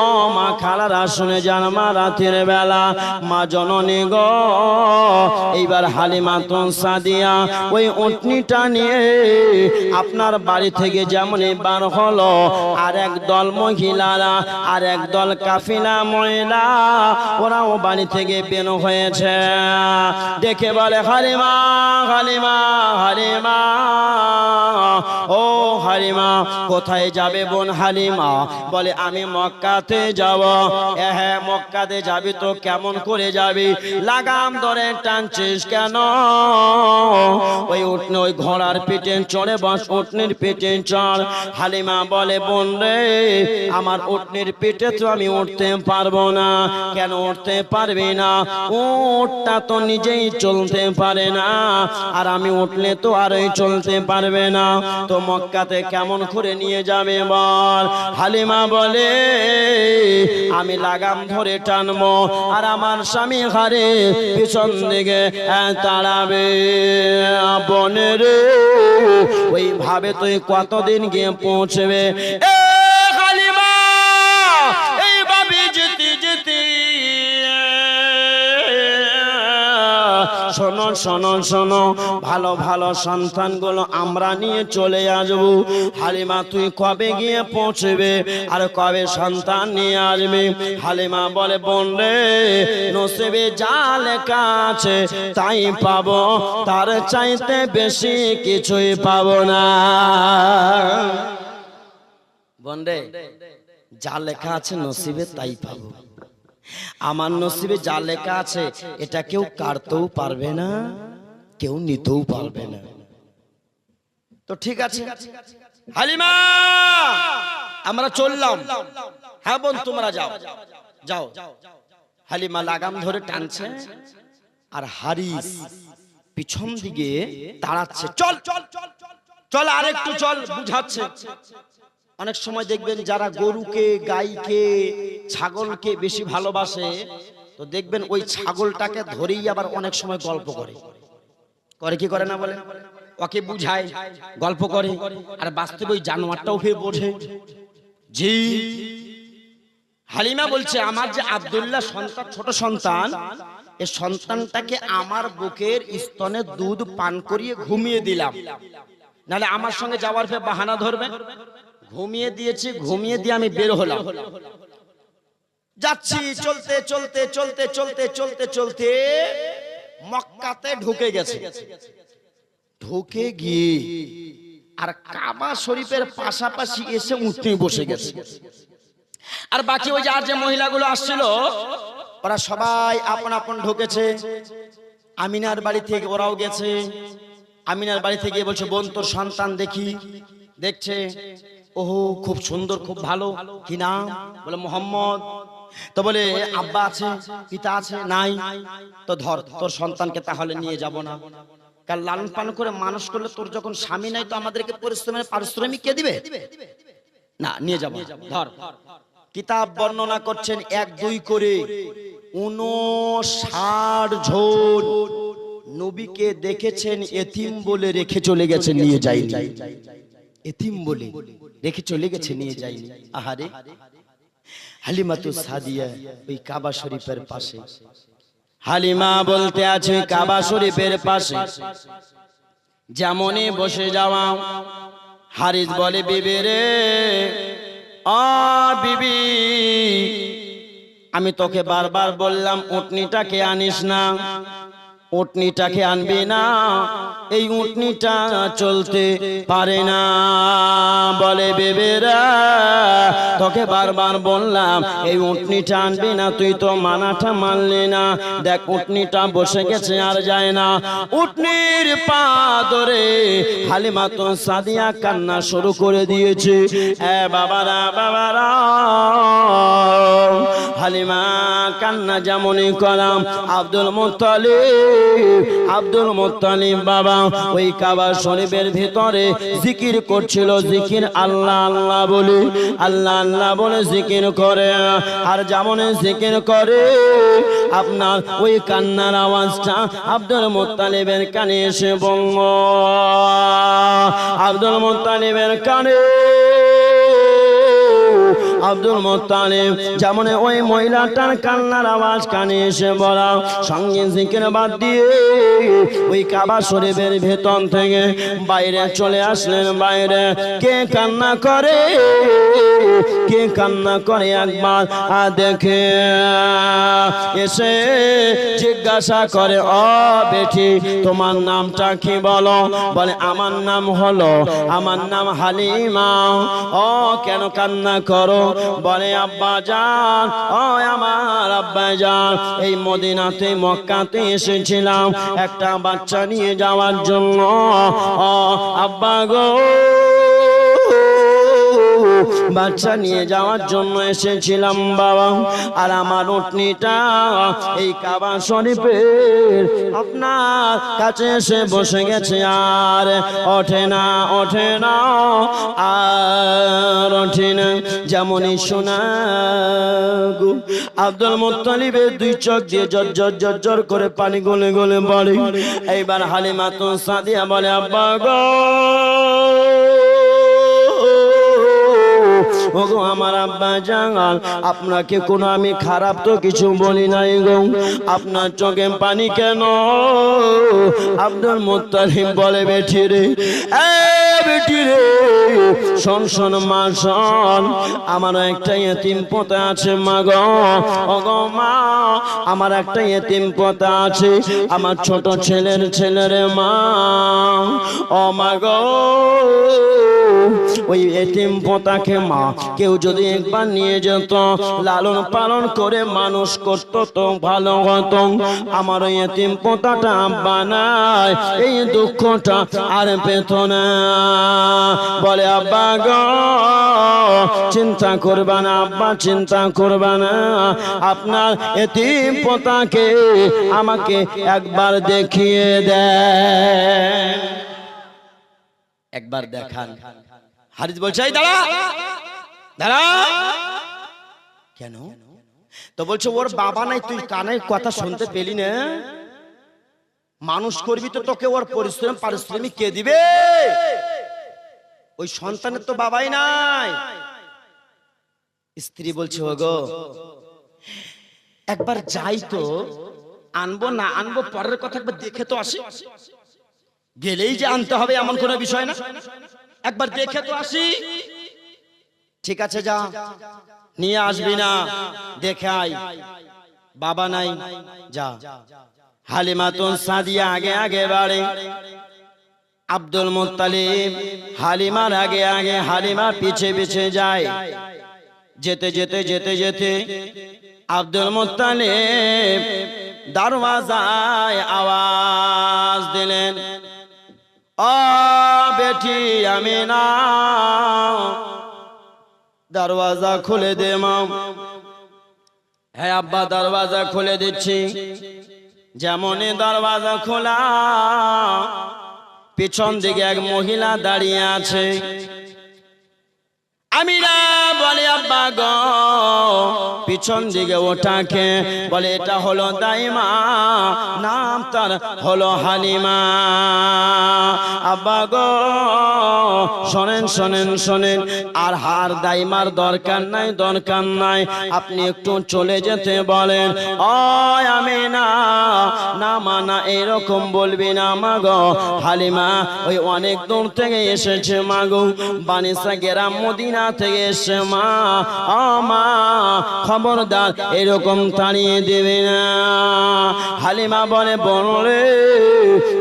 ও মা খালারা শুনে যান, মা রাতের বেলা মা জননী গো, এইবার হালিমা সাদিয়া ওই উটনিটা নিয়ে আপনার বাড়ি থেকে যেমন বার হলো, আর এক দল মহিলারা আর এক দল কাফিলা মহিলা ওরাও বাড়ি থেকে বের হয়েছে। দেখে বলে হালিমা হালিমা হালিমা, ও হালিমা কোথায় যাবে বোন হালিমা? বলে আমি মক্কাতে যাব। হ্যাঁ মক্কাতে যাবি তো কেমন করে যাবি? লাগাম ধরে টানছিস কেন? ওই উটনি ওই ঘোড়ার পিঠে চড়ে বস, উটনির পিঠে চড়। হালিমা বলে বোন রে, আমার উটনির পিঠে তো আমি উঠতে পারবো না। কেন উঠতে পারবি না? উটটা তো নিজেই চলতে পারে না, আর আমি উঠলে তো আরই চলতে পারবে না, তো মক্কাতে কেমন করে নিয়ে যাবে বল? হালিমা বলে আমি লাগাম ধরে টানবো, আর আমার স্বামী ঘরে পিছন দিকে তাড়াবে। বনের ওইভাবে তুই কতদিন গিয়ে পৌঁছবে? হালিমা এইভাবে যেতে যেতে শোনো শোনো শোনো, ভালো ভালো সন্তানগুলো আমরা নিয়ে চলে আসবো। হালিমা তুই কবে গিয়ে পৌঁছবে আর কবে সন্তান নিয়ে আসবে? হালিমা বলে বোন রে, নসিবে যা লেখা আছে তাই পাবো, তার চাইতে বেশি কিছুই পাবো না। বোন রে, যা লেখা আছে নসিবে তাই পাবো। আমার নসিবে যা লেখা আছে এটা কেউ কাটতেও পারবে না, কেউ নিতেও পারবে না। তো ঠিক আছে হালিমা, আমরা চললাম। হ্যাঁ বোন তোমরা যাও যাও। হালিমা লাগাম ধরে টানছে, আর হারিস পিছন দিকে তাড়াচ্ছে, চল চল চল আর একটু চল, বুঝাচ্ছে। অনেক সময় দেখবেন যারা গরুকে, গাইকে, ছাগলকে বেশি ভালোবাসে, তো দেখবেন ওই ছাগলটাকে ধরেই আবার অনেক সময় গল্প করে। করে কি করে না বলে? ওকে বুঝায়, গল্প করে, আর বাস্তবে ওই জানোয়ারটাও ফিরে বোঝে। জি হালিমা বলছে আমার যে আব্দুল্লাহ সন্তান, ছোট সন্তান, এই সন্তানটাকে আমার বুকের স্তনে দুধ পান করিয়ে ঘুমিয়ে দিলাম, নাহলে আমার সঙ্গে যাওয়ার ফের বাহানা ধরবে। ঘুমিয়ে দিয়েছি, ঘুমিয়ে দিয়ে আমি বের হলাম, যাচ্ছি। চলতে চলতে চলতে চলতে চলতে চলতে মক্কাতে ঢুকে গেছে। ঢুকে গিয়ে আর কাবা শরীফের পাশাপাশি এসে উঠতে বসে গেছে। আর বাকি ওই যে মহিলাগুলো আসছিল, ওরা সবাই আপন আপন ঢুকেছে। আমিনার বাড়ি থেকে ওরাও গেছে। আমিনার বাড়ি থেকে বলছে বোন তোর সন্তান দেখি। দেখছে, ওহো খুব সুন্দর, খুব ভালো। কি নাম? বলে মোহাম্মদ। তো বলে আব্বা আছে, পিতা আছে? নাই। তো ধর তোর সন্তানকে তাহলে নিয়ে যাব না, কারণ লালন পালন করে মানুষ করলে তোর যখন স্বামী নাই তো আমাদেরকে পারিশ্রমিক কে দিবে? না, নিয়ে যাব, ধর। কিতাব বর্ণনা করছেন 1-2 করে 59 জন নবীকে দেখেছেন এতিম বলে রেখে চলে গেছে, নিয়ে যায়নি। এতিম বলে রেখে চলে গেছে, নিয়ে যায়নি। আহারে, হালিমাতু সাদিয়া ওই কাবা শরীফের পাশে। হালিমা বলতে আছে কাবা শরীফের পাশে যেমনই বসে যাওয়া। হারিস বলে বিবি রে, আ বিবি, আমি তোকে বারবার বললাম উটনিটাকে আনিস না, উটনিটাকে আনবি না, এই উটনিটা চলতে পারে না। বলে বেবেরা, তোকে বারবার বললাম এই উটনিটা আনবি না, তুই তো মানাটা মানলি না। দেখ উটনিটা বসে গেছে, আর যায় না। উটনির পা ধরে হালিমা তো সাদিয়া কান্না শুরু করে দিয়েছে। বাবারা বাবারা, হালিমা কান্না যেমনই করাম। আব্দুল মুত্তালিব বাবা ওই কাবা শরীফের ভিতরে জিকির করছিল। জিকির আল্লাহ আল্লাহ বলে, আল্লাহ আল্লাহ বলে জিকির করে। আর যেমন জিকির করে আপনার ওই কান্নার আওয়াজটা আব্দুল মুত্তালিবের কানে এসে বলল। আব্দুল মুত্তালিবের কানে আব্দুল মুত্তালিব যেমন ওই মহিলাটার কান্নার আওয়াজ কানে এসে বলা সঙ্গে জিকির বাদ দিয়ে ওই কাবা শরীফের ভেতর থেকে বাইরে চলে আসলেন। বাইরে কে কান্না করে, কে কান্না করে একবার দেখে এসে জিজ্ঞাসা করে, ও বেটি তোমার নামটা কি বলো? বলে আমার নাম হলো, আমার নাম হালিমা। ও কেন কান্না করো? বলে আব্বা জান, ও আমার আব্বা জান, এই মদিনাতে মক্কাতে এসেছিলাম একটা বাচ্চা নিয়ে যাওয়ার জন্য। ও আব্বা গো, বাচ্চা নিয়ে যাওয়ার জন্য এসেছিলাম বাবা। আর আমার উটনিটা এই কাবা শরীফের আপনার কাছে এসে বসে গেছে, আর ওঠে না, ওঠে না, আর ওঠে না। যেমনই শোনা গো আব্দুল মুত্তালিবের দুই চোখ দিয়ে জর্জর জর্জর করে পানি গলে গলে পড়ে। এইবার হালিমা তো সাদিয়া বলে, আব্বা গো, ওগো আমার আব্বা জান, আপনাকে কোনো আমি খারাপ তো কিছু বলি নাই গো, আপনার চোখে পানি কেন? আব্দুল মুত্তালিব বলে, বেটি রে, বেটি রে, শোন শোন মা শোন, আমার একটা এতিম পোতা আছে মা গো। ওগো মা, আমার একটা এতিম পোতা আছে, আমার ছোট ছেলের ছেলেরে মা। ও মা গো, ওই এতিম পোতাকে মা কেউ যদি একবার নিয়ে যেত, লালন পালন করে মানুষ করত তো ভালো হতো। আমার ওই এতিম পোতাটা আব্বা নাই, এই দুঃখটা আর পেত না। বলে আব্বা গো, চিন্তা করবা না আব্বা, চিন্তা করবা না, আপনার এতিম পোতাকে আমাকে একবার দেখিয়ে দেন, একবার দেখান। হারিস বলছে, এই দাঁড়া দাঁড়া। কেন? তো বলছে ওর বাবা নাই, তুই কানে কথা শুনতে পেলি না? মানুষ করবি তো তোকে ওর পারিশ্রমিক কে দিবে? ওই সন্তানের তো বাবাই নাই। স্ত্রী বলছে, ওগো একবার যাই তো, আনবো না আনবো পরের কথা, একবার দেখে তো আসি। গেলেই যে আনতে হবে এমন কোনো বিষয় না, একবার দেখে তো আসি। ঠিক আছে যা, নিয়ে আসবি না, দেখে আয়। বাবা নাই, যা। হালিমা তো সাদিয়া আগে আগে বাড়ে, আব্দুল মুত্তালিব হালিমার আগে আগে, হালিমার পিছে পিছে যায়। যেতে যেতে যেতে যেতে আব্দুল মুত্তালিব দরওয়াজায় আওয়াজ দিলেন, ও বেটি আমিনা, দরওয়াজা খুলে দে মা। হ্যাঁ আব্বা, দরওয়াজা খুলে দিচ্ছি। যেমনই দরওয়াজা খোলা, পিছন দিকে এক মহিলা দাঁড়িয়ে আছে। আমিনা বলে, আব্বা গো, পিছন দিকে ওটাকে? বলে এটা হলো দাইমা, নাম তার হলো হালিমা। আব্বা গো, শোনেন শোনেন শোনেন, আর হার দাইমার দরকার নাই, দরকার নাই, আপনি একটু চলে যেতে বলেন। ও আমিনা, না মানা এরকম বলবি না মা গো। হালিমা ওই অনেক দূর থেকে এসেছে মা গো, বানিসা গ্রাম মদিনা থেকে এসে মা। ও মা, খবরদার এরকম তাড়িয়ে দেবে না। হালিমা বলে, বলে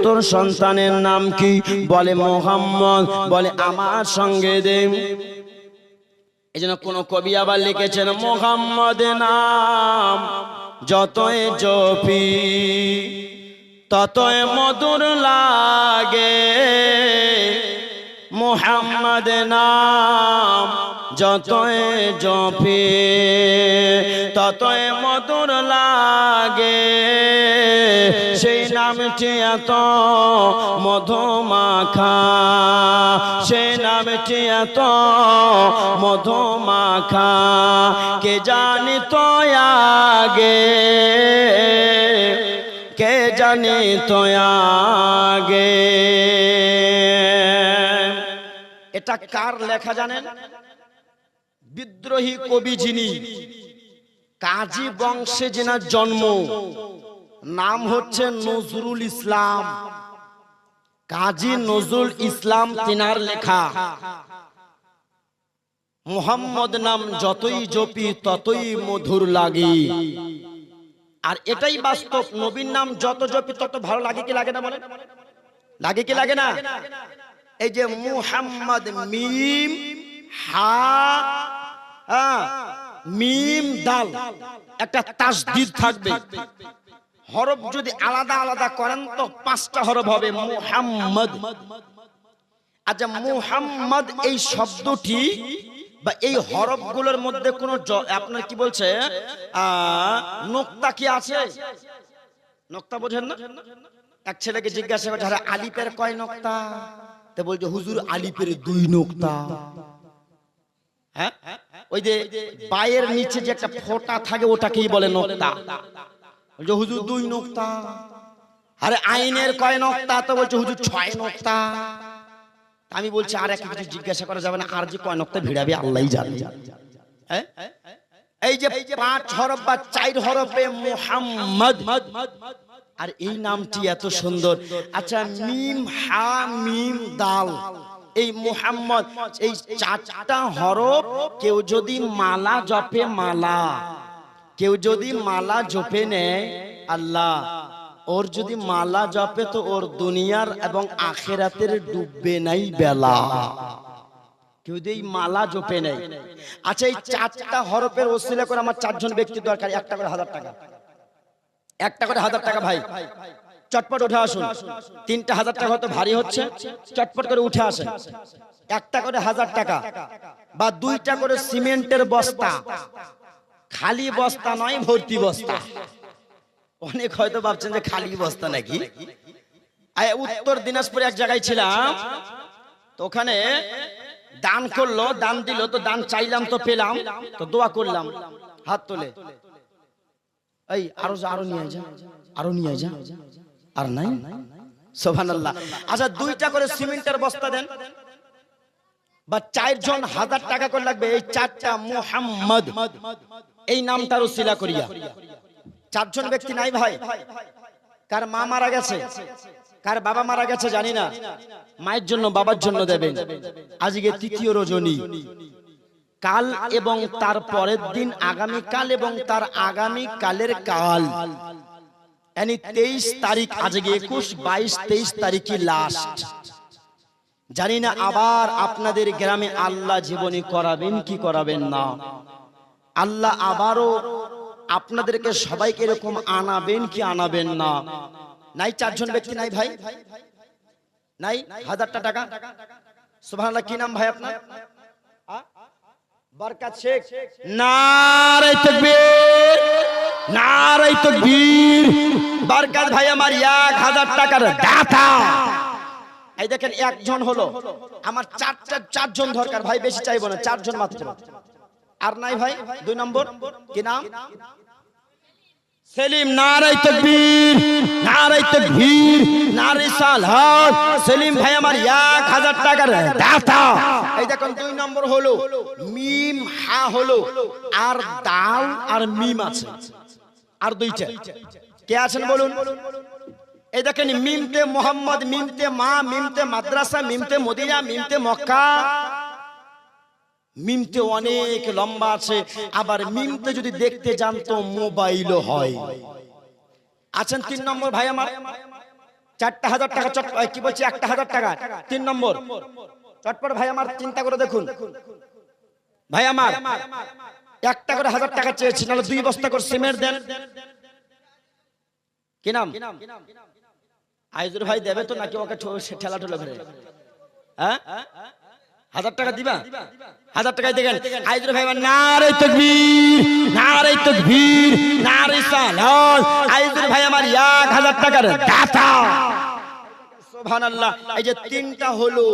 তোর সন্তানের নাম কি? বলে মুহাম্মদ। বলে আমার সঙ্গে দে। এই জন্য কোন কবি আবার লিখেছেন, মুহাম্মদ নাম যতই জপি ততই মধুর লাগে, মুহাম্মদ নাম যতই জপি ততই মধুর লাগে, সেই নামটি এত মধুমাখা, সেই নামটি এত মধুমাখা, কে জানি তো আগে, কে জানি তো আগে। এটা কার লেখা জানেন? বিদ্রোহী কবি যিনি, কাজী বংশে যেনার জন্ম, নাম হচ্ছে নজরুল ইসলাম। কাজী নজরুল ইসলাম তিনার লেখা মুহাম্মদ নাম যতই জপি ততই মধুর লাগে। আর এটাই বাস্তব, নবীর নাম যত জপি তত ভালো লাগে কি লাগে না বলেন? লাগে কি লাগে না? এই যে মুহাম্মদ মিম হা মিম দাল একটা তাসদীদ থাকবে, হরফ যদি আলাদা আলাদা করেন তো 5টা হরফ হবে মুহাম্মদ। আচ্ছা মুহাম্মদ এই শব্দটি বা এই হরফগুলোর মধ্যে কোন আপনার কি বলছে নোক্তা কি আছে? নোক্তা বোঝেন না? এক ছেলেকে জিজ্ঞাসা করছে আরে আলিফের কয় নোক্তা? তো বলছে হুজুর আলিফের 2 নোক্তা। হ্যাঁ, ওই যে পায়ের নিচে যে একটা ফোঁটা থাকে ওটাকেই বলে নোক্তা। বলছে হুজুর 2 নোক্তা। আরে আইনের কয় নোক্তা? তো বলছে হুজুর 6 নোক্তা। আমি বলছি আর একটা কিছু জিজ্ঞাসা করা যাবে না, আর যে কয় নোক্তা ভিড়াবে আল্লাহই জানে। হ্যাঁ, এই যে 5 হরফ বা 4 হরফে মুহাম্মদ, আর এই নামটি এত সুন্দর। আচ্ছা মিম হা মিম দাল, এই মুহাম্মদ এই 4টা হরফ কেউ যদি মালা জপে, মালা কেউ যদি মালা জপে নেয়, আল্লাহ ওর যদি মালা জপে তো ওর দুনিয়ার এবং আখিরাতের ডুববে নাই বেলা। কেউ যদি মালা জপে নেয়। আচ্ছা এই 4টা হরফের ওসিলা করে আমার 4 জন ব্যক্তি দরকার, একটা করে 1000 টাকা, একটা করে 1000 টাকা। ভাই চটপট উঠে আসুন, 3টা 1000 টাকা হয়তো ভারী হচ্ছে, চটপট করে উঠে আসেন। একটা করে 1000 টাকা বা 2টা করে সিমেন্টের বস্তা, খালি বস্তা নয় ভর্তি বস্তা। অনেক হয়তো ভাবছেন যে খালি বস্তা নাকি। উত্তর দিনাজপুরে এক জায়গায় ছিলাম, তো ওখানে দান করলো, দান দিল, তো দান চাইলাম তো পেলাম, তো দোয়া করলাম, হাত তোলে এই আরো নিয়ে যা, আরো নিয়ে যা, আর নাই সুবহানাল্লাহ। আচ্ছা 2টা করে সিমেন্টের বস্তা দেন বা 4 জন 1000 টাকা করে লাগবে। এই 4টা মুহাম্মদ এই নামটার উসিলা করিয়া 4 জন ব্যক্তি নাই ভাই। কার মা মারা গেছে, কার বাবা মারা গেছে জানি না, মায়ের জন্য বাবার জন্য দেবেন। আজকে 3য় রজনী, কাল এবং তার পরের দিন আগামী কাল এবং তার আগামী কালের কাল, यानी 23 তারিখ, আজকে 21, 22, 23 তারিখই লাস্ট। জানি না আবার আপনাদের গ্রামে আল্লাহ জীবনী করাবেন কি করাবেন না। আল্লাহ আবারও আপনাদেরকে সবাইকে এরকম আনাবেন কি আনাবেন না। নাই 4 জন ব্যক্তি নাই ভাই, নাই 1000 টাকা। সুবহানাল্লাহ। কি নাম ভাই আপনার? বরকত শেখ। নারে তাকবীর, নারে তাকবীর। বরকত ভাই আমার 1000 টাকার দাতা। এই দেখেন 1 জন হলো, আমার 4 জন দরকার ভাই, বেশি চাইবো না, 4 জন মাত্র। আর নাই ভাই 2 নম্বর কি নাম? সেলিম। নারে তাকবীর, নারে তাকবীর, নারে সালাত। সেলিম ভাই আমার 1000 টাকার দাতা। এই দেখুন 2 নম্বর হলো, মিম হা হলো, আর দাল আর মিম আছে, আর 2টা কে আছেন বলুন? এই দেখেন মিমতে মোহাম্মদ, মিমতে মা, মিমতে মাদ্রাসা, মিমতে মদিনা, মিমতে মক্কা। মিমতে অনেক লম্বা আছে, আবার মিমতে যদি দেখতে যান তো মোবাইলও হয়। আছেন 3 নম্বর ভাই আমার, 4টা 1000 টাকা চট কি বলছি, একটা 1000 টাকা 3 নম্বর চটপট ভাই আমার। চিন্তা করে দেখুন ভাই আমার, একটা করে 1000 টাকা চেয়েছি, নাহলে 2 বস্তা করে সিমেন্ট দেন। কি নাম? আইজুর ভাই দেবে তো নাকি ওকে ঠেলা ঠেলা করে? হ্যাঁ 1000 টাকা দিবা? 1000 টাকায় দেখেন আইজুর ভাই আমার। নারে তাকবীর, নারে তাকবীর, নারে সালাত। আইজুর ভাই আমার 1000 টাকার দাতা। সুবহানাল্লাহ। এই যে 3টা হলো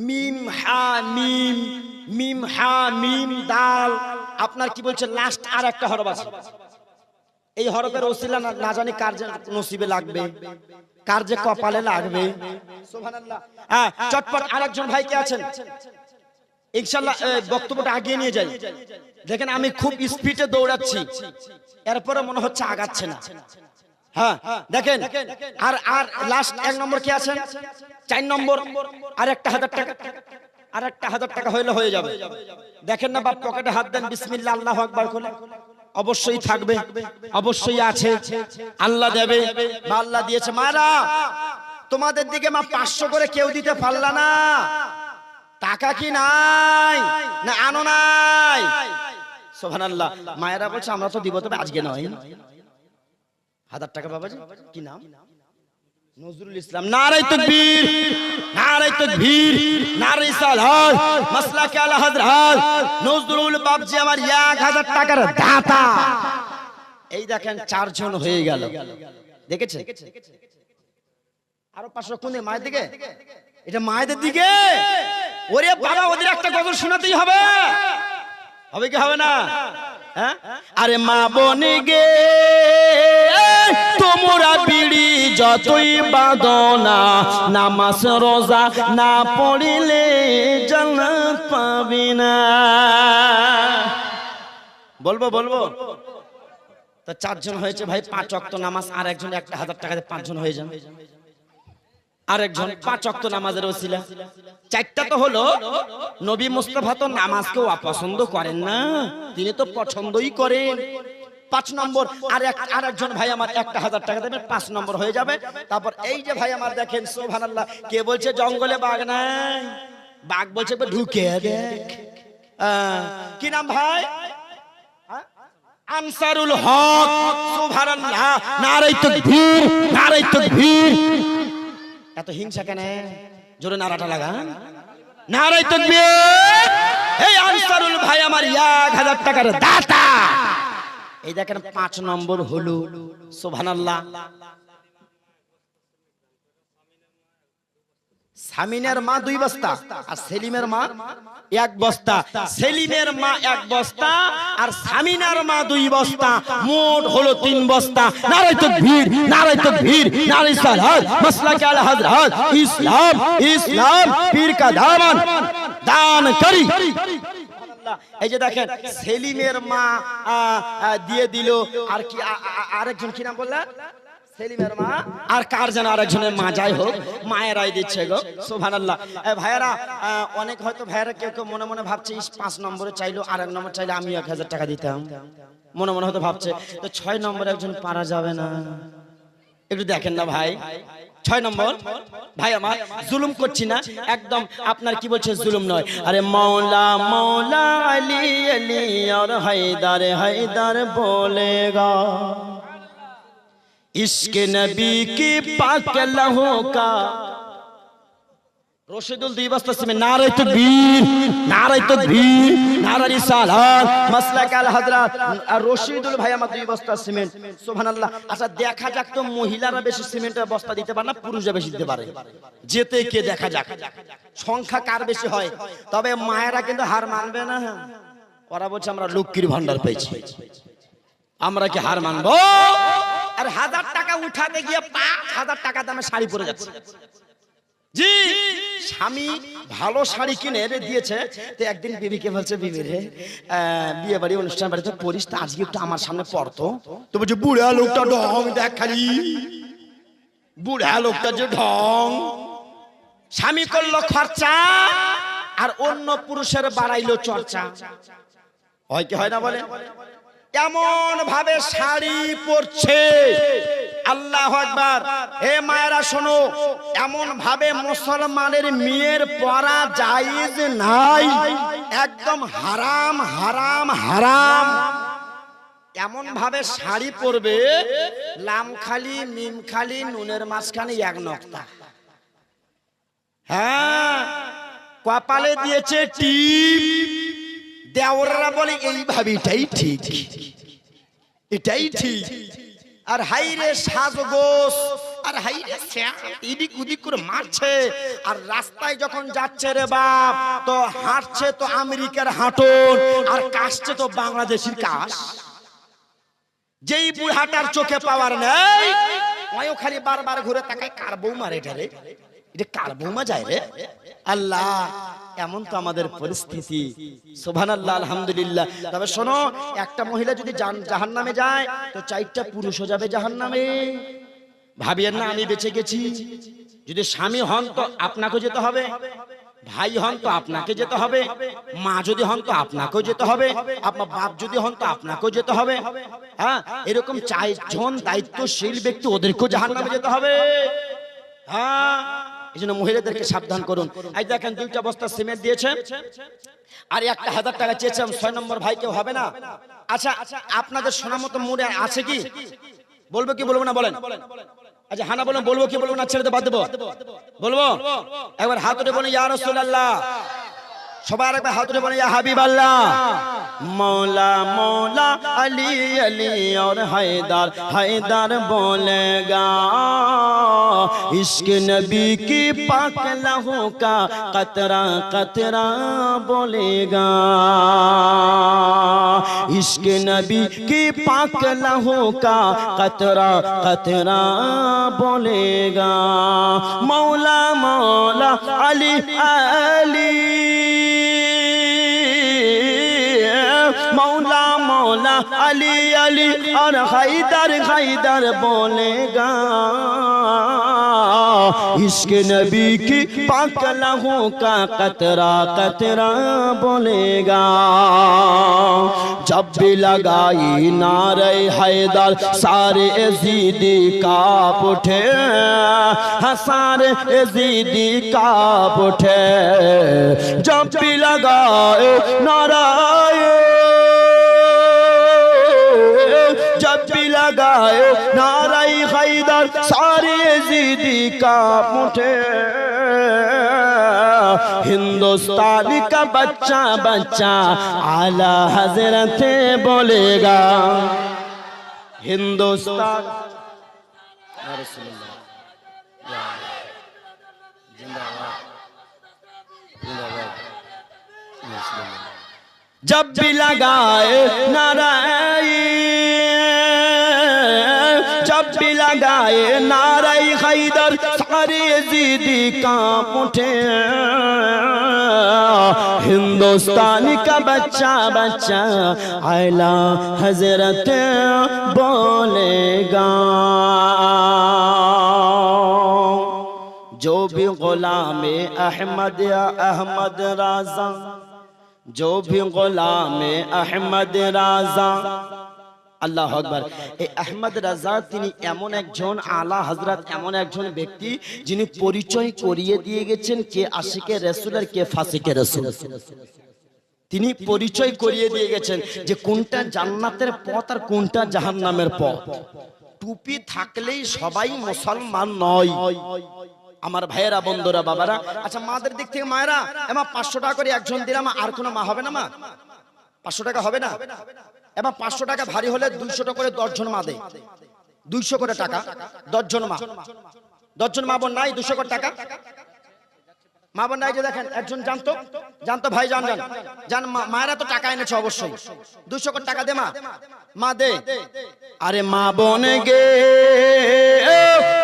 মিম হা মিম, মিম হা মিম দাল। আপনার কি বলছে লাস্ট আর একটা হরফ আছে, এই হরফের ওসিলা না জানি কার যে নসিবে লাগবে, কার যে কপালে লাগবে। সুবহানাল্লাহ। হ্যাঁ চটপট আরেকজন ভাই কে আছেন? ইনশাআল্লাহ বক্তব্যটা আগিয়ে নিয়ে যাই। দেখেন আমি খুব স্পিডে দৌড়াচ্ছি, এরপরে মনে হচ্ছে আগাচ্ছে না। হ্যাঁ দেখেন, আর আর লাস্ট 1 নম্বর কি আছেন, 4 নম্বর, আর একটা 1000 টাকা, আর একটা 1000 টাকা হয়ে যাবে। দেখেন না বাপ, পকেটে হাত দেন, বিসমিল্লাহ আল্লাহু আকবার বলে। অবশ্যই থাকবে, অবশ্যই আছে, আল্লাহ দেবে বা আল্লাহ দিয়েছে। মারা তোমাদের দিকে মা 500 করে কেউ দিতে পারলা না, টাকা কি নাই না আনো নাই? সুবহানাল্লাহ। মায়েরা বলছে আমরা তো দিব, তবে আজকে নয়। 1000 টাকা বাবাজি, কি নাম? নজরুল ইসলাম। নারে তাকবীর, নারে তাকবীর, নারে সালাত, মাসলাক আলা হযরত নজরুল বাবজি আমার 1000 টাকার দাতা। এই দেখেন 4 জন হয়ে গেল, দেখেছেন? আরো 500 কোনে? মায়ের দিকে, এটা মায়েদের দিকে। ওরে বাবা, ওদের একটা গজল শোনাতেই হবে, হবে কি হবে না? হ্যাঁ, আরে মা বনে গে তোমরা বিড়ি যতই বাঁধনা, নামাজ রোজা না পড়িলে জান্নাত পাবি না। বলবো বলবো তো 4 জন হয়েছে ভাই, 5 ওয়াক্ত নামাজ, আর একজন 1000 টাকা দিয়ে 5 জন হয়ে যান। আরেকজন 5 ওয়াক্ত নামাজের ওসিলা। 4টা তো হলো। নবী মুস্তাফা তো নামাজকে অপছন্দ করেন না, তিনি তো পছন্দই করেন। 5 নম্বর, আর একজন ভাই আমার 1000 টাকা দেবেন, 5 নম্বর হয়ে যাবে। তারপর এই যে ভাই আমার দেখেন, সুবহানাল্লাহ, কে বলছে জঙ্গলে বাঘ নাই? বাঘ বলছে ঢুকে দেখ। কি নাম ভাই? আনসারুল হক। সুবহানাল্লাহ, নারে তাকবীর, নারে তাকবীর। এত হিংসা কেন? জোরে নারাটা লাগান, নারে তাকবীর। এই আনসারুল ভাই আমার 1000 টাকার দাতা। এই দেখেন 5 নম্বর হলো। সুবহানাল্লাহ। সামিনের মা 2 বস্তা, আর সেলিমের মা 1 বস্তা। সেলিমের মা 1 বস্তা, আর সামিনার মা 2 বস্তা, মোট হলো 3 বস্তা। নারে তাকবীর, নারে তাকবীর, নারে সালাত, মাসলাক আলা হযরত ইসলাম, ইসলাম পীর কা দামান দান করি। এই যে দেখেন সেলিমের মা দিয়ে দিল। আর কি আরেকজন কি নাম বললেন? সেলিমের মা, আর কার যেন আরেকজনের মা, যাই হোক মায়েরাই দিচ্ছে গো। সুবহানাল্লাহ। ভাইয়ারা অনেক হয়তো ভাইয়ারা কেউ কেউ মনে মনে ভাবছে 5 নম্বরে চাইলো, আর 1 নম্বর চাইলে আমি 1000 টাকা দিতাম, মনে মনে হয়তো ভাবছে। তো 6 নম্বরে একজন পারা যাবে না? একটু দেখেন না ভাই, 6 নম্বর ভাই আমার, জুলুম করছি না একদম, আপনার কি বলছে জুলুম নয়। আরে মৌলা মৌলা আলী আলী और हैदर हैदर बोलेगा, इश्क नबी की पाक लहू का। রশিদুল 2 বস্তা সিমেন্ট। নারে তাকবীর, নারে তাকবীর, নারে রিসালাত, মাসলাক আল হযরত। আর রশিদুল ভাই আমার 2 বস্তা সিমেন্ট। সুবহানাল্লাহ। আচ্ছা দেখা যাক তো মহিলারা বেশি সিমেন্টের বস্তা দিতে পারে না পুরুষরা বেশি দিতে পারে? যেতে কে দেখা যাক সংখ্যা কার বেশি হয়। তবে মায়েরা কিন্তু হার মানবে না। ওরা বলছে আমরা লক্ষ্মীর ভান্ডার পেয়েছি, আমরা কি হার মানবো? আর 1000 টাকা উঠাতে গিয়ে 5000 টাকা দামে শাড়ি পরে যাচ্ছে। জি, স্বামী ভালো শাড়ি কিনে দিয়েছে। তো একদিন বিবিকে বলছে, বিবি রে বিয়ে বাড়ি অনুষ্ঠান বাড়িতে পরিস, তো আজকে একটু আমার সামনে পড়তো। তো বলছে বুড়া লোকটা ঢং দেখ, খালি বুড়া লোকটা যে ঢং। স্বামী করলো খরচা, আর অন্য পুরুষের বাড়াইলো চর্চা। হয় কি হয় না বলে? এমন ভাবে শাড়ি পরছে, আল্লাহু আকবার। হে মায়েরা শোনো, এমন ভাবে মুসলমানের মেয়ের পরা জায়েজ নাই, একদম হারাম হারাম হারাম। এমন ভাবে শাড়ি পরবে, লাম খালি মিম খালি নুনের মাঝখানে 1 নক্তা। হ্যাঁ, কপালে দিয়েছে টিপ। দেওররা বলে এইভাবে এটাই ঠিক, এটাই ঠিক। আর হাইরে সাজগোস, আর হাইরে এদিক ওদিক করে মারছে। আর রাস্তায় যখন যাচ্ছে রে বাপ, তো হাঁটছে তো আমেরিকার হাঁটন, আর কাশছে তো বাংলাদেশের কাশ। যেই বুড়াটার চোখে পাওয়ার নেই, ওইও খালি বারবার ঘুরে তাকায়, কার বৌমা রে এটা রে, এটা কার বৌমা যায় রে। আল্লাহ এমন তো আমাদের পরিস্থিতি। সুবহানাল্লাহ, আলহামদুলিল্লাহ। তবে শোনো, একটা মহিলা যদি জাহান্নামে যায় তো 4টা পুরুষও যাবে জাহান্নামে। ভাবিয়েন না আমি বেঁচে গেছি। যদি স্বামী হন তো আপনাকেও যেতে হবে, ভাই হন তো আপনাকে যেতে হবে, মা যদি হন তো আপনাকেও যেতে হবে, আপনার বাপ যদি হন তো আপনাকেও যেতে হবে। হ্যাঁ, এরকম 4জন দায়িত্বশীল ব্যক্তি, ওদেরকেও জাহান্নামে যেতে হবে। হ্যাঁ, এই জন্য মহিলাদেরকে সাবধান করুন। এই দেখেন 2টা বস্তা সিমেন্ট দিয়েছে আর 1000 টাকা চেয়েছিলাম। 6 নম্বর ভাই কেউ হবে না? আচ্ছা, আপনাদের শোনা মতো মুড়ে আছে কি? বলবো কি বলবো না বলেন? আচ্ছা হানা বলেন, বলবো কি বলবো না? ছেড়ে বাদ দেবো? বলবো। একবার হাত উঠে বলেন ইয়া রাসূলুল্লাহ। সবাই আরেকবার হাত উঠে বলেন ইয়া হাবিবাল্লাহ। मौला मौला अली अली और हैदर हैदर बोलेगा, इश्क नबी की पाक लहू का कतरा कतरा बोलेगा, इश्क नबी की पाक लहू का कतरा कतरा बोलेगा, मौला मौला अली अली मौला मौला अली अली और हैदर हैदर बोलेगा, इश्क नबी की पाक लहू का कतरा कतरा बोलेगा। जब भी लगाई नारे हैदर सारे यजीदी कांप उठे, सारे यजीदी कांप उठे। जब भी लगाए नाराए, जब भी लगाए नाराए हैदर सारे यजीदी कांप उठे। हिंदुस्तान का बच्चा बच्चा आला हजरत बोलेगा, हिंदुस्तान जब भी लगाए नाराए, जब भी लगाए नाराए हैदर सारे यजीदी कांप उठे। हिंदुस्तान का बच्चा बच्चा आला हजरत बोलेगा। जो भी गुलाम अहमद या अहमद राजा, जो भी गुलाम अहमद राजा, আল্লাহু আকবার। এই আহমদ রাজা তিনি এমন একজন আলা হযরত, এমন একজন ব্যক্তি যিনি পরিচয় করিয়ে দিয়ে গেছেন কে আশিকে রাসূল আর কে ফাসিকে রাসূল। তিনি পরিচয় করিয়ে দিয়ে গেছেন যে কোনটা জান্নাতের পথ আর কোনটা জাহান্নামের পথ। টুপি থাকলেই সবাই মুসলমান নয় আমার ভাইয়েরা, বন্ধুরা, বাবারা। আচ্ছা মাদের দিক থেকে মায়েরা, এমা 500 টাকা করে একজন দিলাম, আর কোনো মা হবে না? মা 500 টাকা হবে না? এবার 500 টাকা ভারী হলে 200 টাকা করে 10 জন মা দেয়। 200 করে টাকা 10 জন মা। 10 জন মা বোন নাই 200 করে টাকা মা বোন নাই যে দেখেন একজন জানতো জানতো ভাই জান জান জান মায়েরা তো টাকা এনেছে অবশ্যই। 200 করে টাকা দে মা, মা দে। আরে মা বোন গে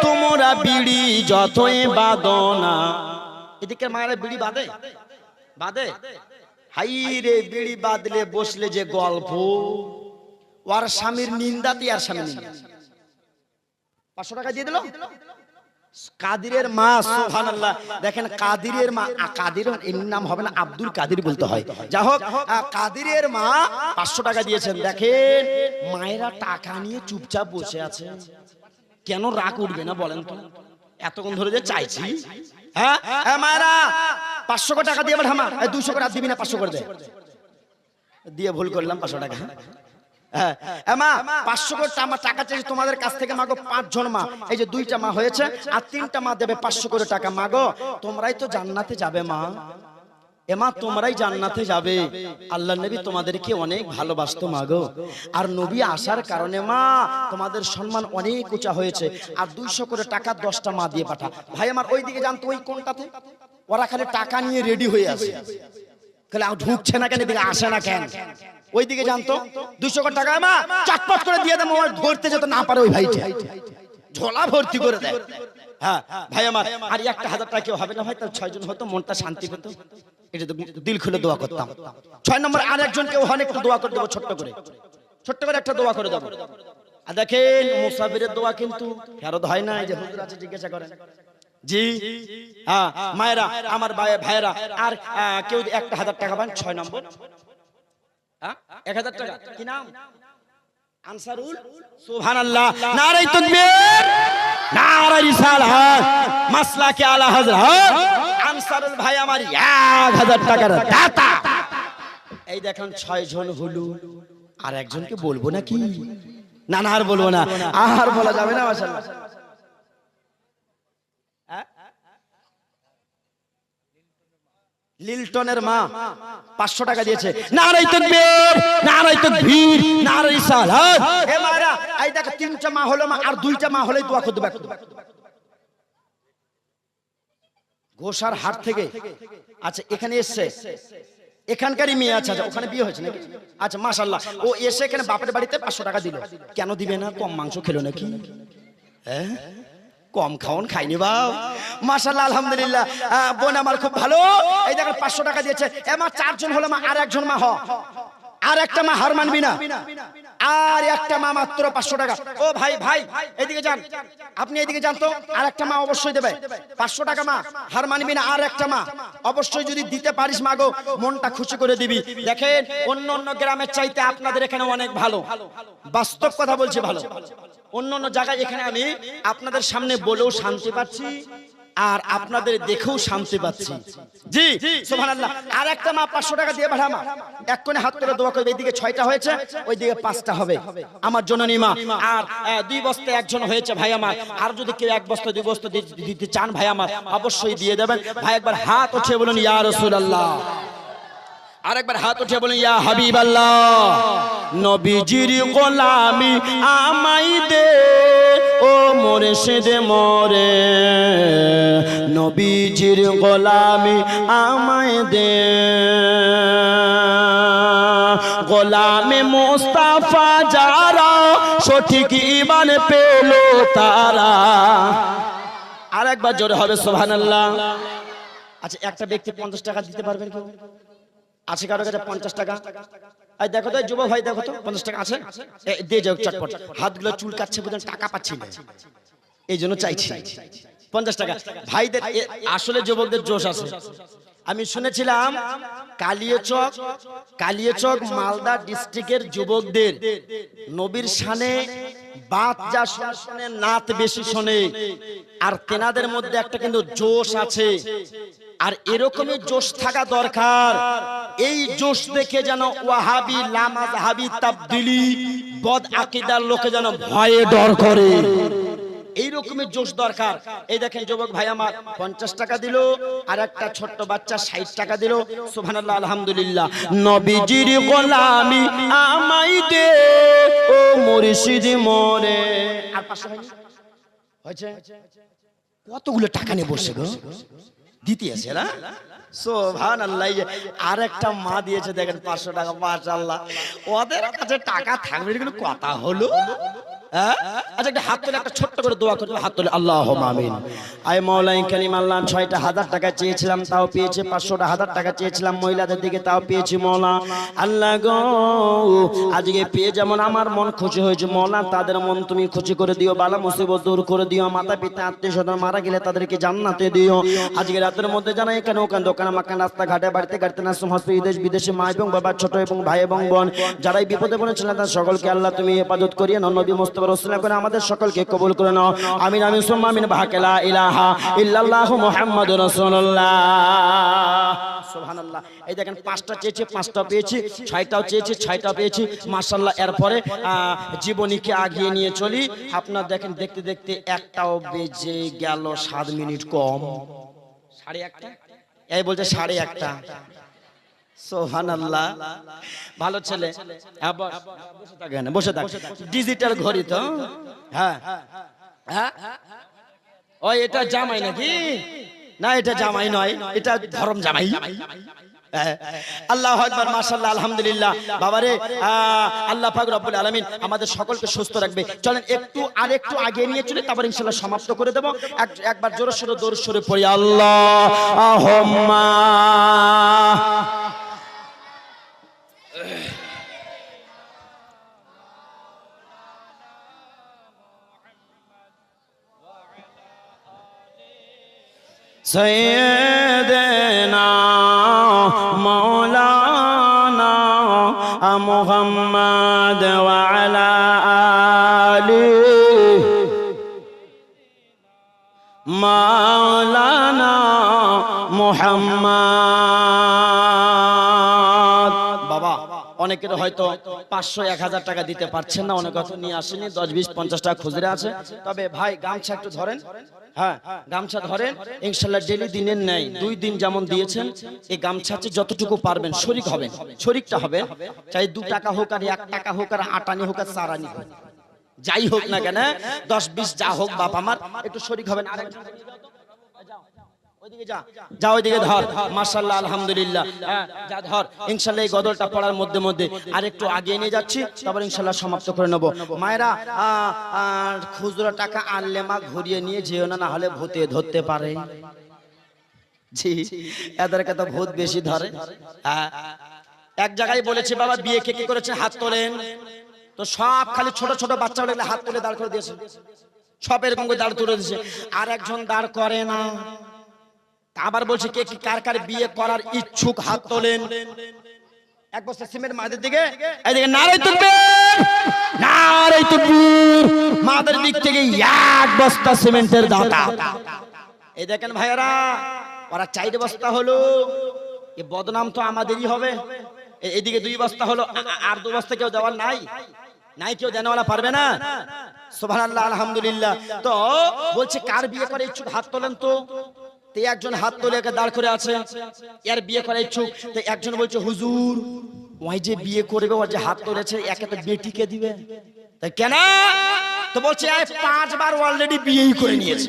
তোমরা বিড়ি যতই বাঁধো না, এদিকে মায়েরা বিড়ি বাঁধে বাঁধে। হাই রে বিড়ি বাঁধলে বসলে যে গল্প, ওর স্বামীর নিন্দাতে আর স্বামী নিন্দা। 500 টাকা দিয়ে দিল কাদিরের মা, সুবহানাল্লাহ। দেখেন কাদিরের মা, কাদির এর নাম হবে না, আব্দুল কাদির বলতে হয়। যা হোক, কাদিরের মা 500 টাকা দিয়েছেন। দেখেন মায়েরা টাকা নিয়ে চুপচাপ বসে আছে। কেন রাগ উঠবে না বলেন তো? এতক্ষণ ধরে যে চাইছি। হ্যাঁ মায়েরা 500 টাকা দিয়ে আবার হামা 200 করে দিবি না, 500 করে দে। দিয়ে ভুল করলাম 500 টাকা। হ্যাঁ মা 500 করে আমার টাকা চাইছি তোমাদের কাছ থেকে মাগো। 5 জন মা, এই যে 2টা মা হয়েছে আর 3টা মা দেবে 500 করে টাকা। মাগো তোমরাই তো জান্নাতে যাবে মা, এমা তোমরাই জান্নাতে যাবে। আল্লাহর নবী তোমাদেরকে অনেক ভালোবাসতো মাগো, আর নবী আসার কারণে মা তোমাদের সম্মান অনেক উঁচা হয়েছে। আর 200 করে টাকা 10টা মা দিয়ে পাঠা। ভাই আমার ওইদিকে জানতো ওই কোনটাতে ওরা খালি টাকা নিয়ে রেডি হয়ে আছে, খালি ঢুকছে না কেন, এদিকে আসে না কেন? ওইদিকে জানতো 200 করে টাকা মা চটপট করে দিয়ে দেয়, মোবাইল ধরতে যেতে না পারে ওই ভাইটা ঝোলা ভর্তি করে দেয়। হ্যাঁ ভাই আমার, আর 1,000 টাকা কেউ হবে না ভাই, তার 6 জন হতো মনটা শান্তি পেত, এটা তো দিল খুলে দোয়া করতাম। 6 নম্বর আর একজন কেউ হন একটু দোয়া করে দেবো, ছোট্ট করে একটা দোয়া করে দেবো। আর দেখেন মুসাফিরের দোয়া কিন্তু ফেরত হয় না, এই যে হুজুর আছে জিজ্ঞাসা করেন জি। হ্যাঁ মায়েরা আমার ভাইয়েরা, আর কেউ 1,000 টাকা পান 6 নম্বর, 1,000 টাকা, কি নাম? আনসারুল, সুবহানাল্লাহ, নারে তাকবীর, নারে রিসালাত, মাসলাকে আলা হযরত আনসারুল ভাই আমার 1,000 টাকার দাতা। এই দেখেন 6 জন হলো, আর একজনকে বলবো নাকি? না না আর বলবো না, আর বলা যাবে না মাশাআল্লাহ। লিলটনের মা 500 টাকা দিয়েছে, নারে তাকবীর, নারে তাকবীর, নারে রিসালাত। হে মারা, এই দেখো 3টা মা হলো, মা আর 2টা মা হলেই দোয়া করে দেবে। গোসার হাট থেকে, আচ্ছা এখানে এসছে, এখানকারই মেয়ে আছে, আচ্ছা ওখানে বিয়ে হয়েছে নাকি? আচ্ছা মাশাআল্লাহ, ও এসে এখানে বাপের বাড়িতে 500 টাকা দিল। কেন দিবে না? কম মাংস খেলো নাকি? হ্যাঁ কম খাওন খাইনি বাপ, মাশাআল্লাহ আলহামদুলিল্লাহ। বোন আমার খুব ভালো, এই দেখেন 500 টাকা দিয়েছে। মা 4 জন হলো, মা আর একজন মা আর একটা মা হার মানবি না, আর একটা মা মাত্র 500 টাকা। ও ভাই ভাই এদিকে যান, আপনি এদিকে যান তো, আর একটা মা অবশ্যই দেবে 500 টাকা, মা হার মানবি না, আর একটা মা অবশ্যই যদি দিতে পারিস মা গো, মনটা খুশি করে দিবি। দেখেন অন্য গ্রামের চাইতে আপনাদের এখানে অনেক ভালো, বাস্তব কথা বলছি ভালো। অন্য জায়গায় এখানে আমি আপনাদের সামনে বলেও শান্তি পাচ্ছি, আর আপনাদের দেখেও শান্তি পাচ্ছি জি সুবহানাল্লাহ। আর একটা মা 500 টাকা দিয়ে পাঠা, মা এক কোণে হাত তুলে দোয়া করবে, এইদিকে 6টা হয়েছে, ওইদিকে 5টা হবে আমার জননী মা। আর 2 বস্তা একজন হয়েছে ভাই আমার, আর যদি কেউ 1 বস্তা 2 বস্তা দিতে চান ভাই আমার অবশ্যই দিয়ে দেবেন ভাই। একবার হাত উঠিয়ে বলুন ইয়া রাসূলুল্লাহ, আর একবার হাত উঠিয়ে বলুন ইয়া হাবিবাল্লাহ। নবীজির গোলামি আমাই দে ও মুর্শিদ মোরে, নবীজির গোলামি আমায় দে, গোলামে মুস্তাফা যারা সঠিক ঈমান পেল তারা। আর একবার জোরে হবে সুবহানাল্লাহ। আচ্ছা একটা ব্যক্তি 50 টাকা দিতে পারবেন কেউ? আছে কারো কাছে 50 টাকা? এই দেখো তো যুবক ভাই, দেখো তো 50 টাকা আছে, দিয়ে যাও চটপট। হাতগুলো চুল কাচ্ছে, বুঝলেন টাকা পাচ্ছি না, এই জন্য চাইছি 50 টাকা। ভাইদের আসলে যুবকদের জোশ আছে। আমি শুনেছিলাম কালিয়াচক মালদা ডিস্ট্রিক্টের যুবকদের নবীর শানে বাত যা শুনে নাত বেশি শোনে, আর তেনাদের মধ্যে একটা কিন্তু জোশ আছে, আর এরকমই জোশ থাকা দরকার। এই জোশ দেখে যেন ওয়াহাবি লামাযহাবি তাবদীলি বদ আকীদার লোকে যেন ভয়ে ডর করে, এই রকমের জোশ দরকার। এই দেখেন যুবক ভাই আমার 50 টাকা দিল, আর একটা ছোট্ট বাচ্চা 60 টাকা দিল। সুবহানাল্লাহ আলহামদুলিল্লাহ। নবীজির গোলামি আমায় দে ও মুর্শিদ মোরে। আর 500 হয়েছে? কতগুলো টাকা নিয়ে বসে গো, দিতে আছে না? সুবহানাল্লাহ। আর একটা মা দিয়েছে দেখেন 500 টাকা, মাশাআল্লাহ। ওদের কাছে টাকা থাকবে কিন্তু কথা হলো। আচ্ছা একটা হাত তুলে একটা ছোট্ট করে দোয়া করতে, হাত তুলে আল্লাহুম্মা আমিন। আয় মাওলাই কারীম আল্লাহ 6টা 1000 টাকা চেয়েছিলাম তাও পেয়েছি, 500টা 1000 টাকা চেয়েছিলাম মহিলাদের দিকে তাও পেয়েছি মওলা। আল্লাহ গো আজকে পেয়ে যেমন আমার মন খুশি হয়েছে মওলা, তাদের মন তুমি খুশি করে দিও, বালা মুসিবত দূর করে দিও, মাতা পিতা আত্মীয় স্বজন মারা গেলে তাদেরকে জান্নাতে দিও। আজকে রাতের মধ্যে জানা এখানে ওখানে দোকানে মাকান রাস্তা ঘাটে বাড়িতে গাড়িতে নাসুম হসপিটাল দেশ বিদেশে মা এবং বাবা ছোট এবং ভাই এবং বোন যারাই বিপদে পড়েছিলেন তাদের সকলকে আল্লাহ তুমি হেফাজত করিয়ে নাও, নবী মুস্তাফা রাসূলুল্লাহ করে আমাদের সকলকে কবুল করে নাও। আমিন আমিন সুম্মা আমিন। বাহাকালা ইলাহা ইল্লাল্লাহু মুহাম্মাদুর রাসূলুল্লাহ। সুবহানাল্লাহ। এই দেখেন 5টা চেয়েছি 5টা পেয়েছি, 6টাও চেয়েছি 6টাও পেয়েছি মাশাআল্লাহ। এরপরে জীবনীকে আগিয়ে নিয়ে চলি। আপনারা দেখেন দেখতে দেখতে একটাও বেজে গেল, 7 মিনিট কম, 1:30। এই বলছে 1:30। সুবহানাল্লাহ। ভালো ছেলে, বসে থাক, ডিজিটাল ঘড়ি তো। হ্যাঁ হ্যাঁ, ও এটা জামাই নাকি? না এটা জামাই নয়, এটা ধরম জামাই। আল্লাহু আকবার, মাশাআল্লাহ, আলহামদুলিল্লাহ। বাবারে আল্লাহ পাক রব্বুল আলামিন আমাদের সকলকে সুস্থ রাখবে। চলেন একটু আগে নিয়ে চলে, তারপর ইনশাআল্লাহ সমাপ্ত করে দেব। একবার জোরে সোরে দরুদ শরীফ পড়ি, আল্লাহুম্মা সাইয়্যিদানা মাওলানা মুহাম্মদ ওয়া আলা আলিহি মাওলানা মুহাম্মদ। বাবা, অনেকের হয়তো 500-1000 টাকা দিতে পারছেন না, অনেক কথা নিয়ে আসেনি, 10-20-50 টাকা খুচরা আছে। তবে ভাই গামছা একটু ধরেন, হ্যাঁ গামছা ধরেন, ইনশাআল্লাহ ডেলি দিনের নেই 2 দিন যেমন দিয়েছেন, এই গামছা যতটুকু পারবেন শরীক হবেন, শরীকটা হবে, চাই 2 টাকা হোক আর 1 টাকা হোক আর 8 আনি হোক আর 4 আনি হোক, যাই হোক না কেন, 10-20 যা হোক বাপ আমার একটু শরীক হবেন। ওইদিকে যা ওইদিকে ধর, মাশাআল্লাহ, আলহামদুলিল্লাহ, যা ধর। ইনশাআল্লাহ এই গজলটা পড়ার মধ্যে মধ্যে আর একটু আগে নিয়ে যাচ্ছি, তারপর ইনশাআল্লাহ সমাপ্ত করে নেব। মায়েরা খুচরো টাকা আনলে মা ঘুরিয়ে নিয়ে যেও না, না হলে ভূতে ধরতে পারে। জি, এদেরকে তো ভূত বেশি ধরে। এক জায়গায় বলেছে বাবা বিয়ে কে কে করেছে হাত তোলেন, তো সব খালি ছোট ছোট বাচ্চা লাগলে হাত তুলে দাঁড় করে দিয়েছে, সব এরকম করে দাঁড় তুলে দিয়েছে, আর একজন দাঁড় করে না। আবার বলছে কে কার কার বিয়ে করার ইচ্ছুক হাত তোলেন। এক বস্তা সিমেন্ট মাদের দিকে, এইদিকে নারে তাকবীর, নারে তাকবীর, মাদের দিক থেকে এক বস্তা সিমেন্টের দাতা। এই দেখেন ভাইরা, ওরা 4 বস্তা হলো, এই বদনাম তো আমাদেরই হবে। এইদিকে 2 বস্তা হলো, আর 2 বস্তা কেউ দেওয়ার নাই, কেউ দেনওয়ালা পারবে না। সুবহানাল্লাহ, আলহামদুলিল্লাহ। তো বলছে কার বিয়ে করে ইচ্ছুক হাত তোলেন। তো একজন হাত তোলে দাঁড় করে আছে, এর বিয়ে করার ইচ্ছুক। তো একজন বলছে হুজুর ওই যে বিয়ে করবে, ও যে হাত তোলেছে একে তো বেটিকে দিবে, তাই কেন? তো বলছে 5 বার অলরেডি বিয়েই করে নিয়েছে,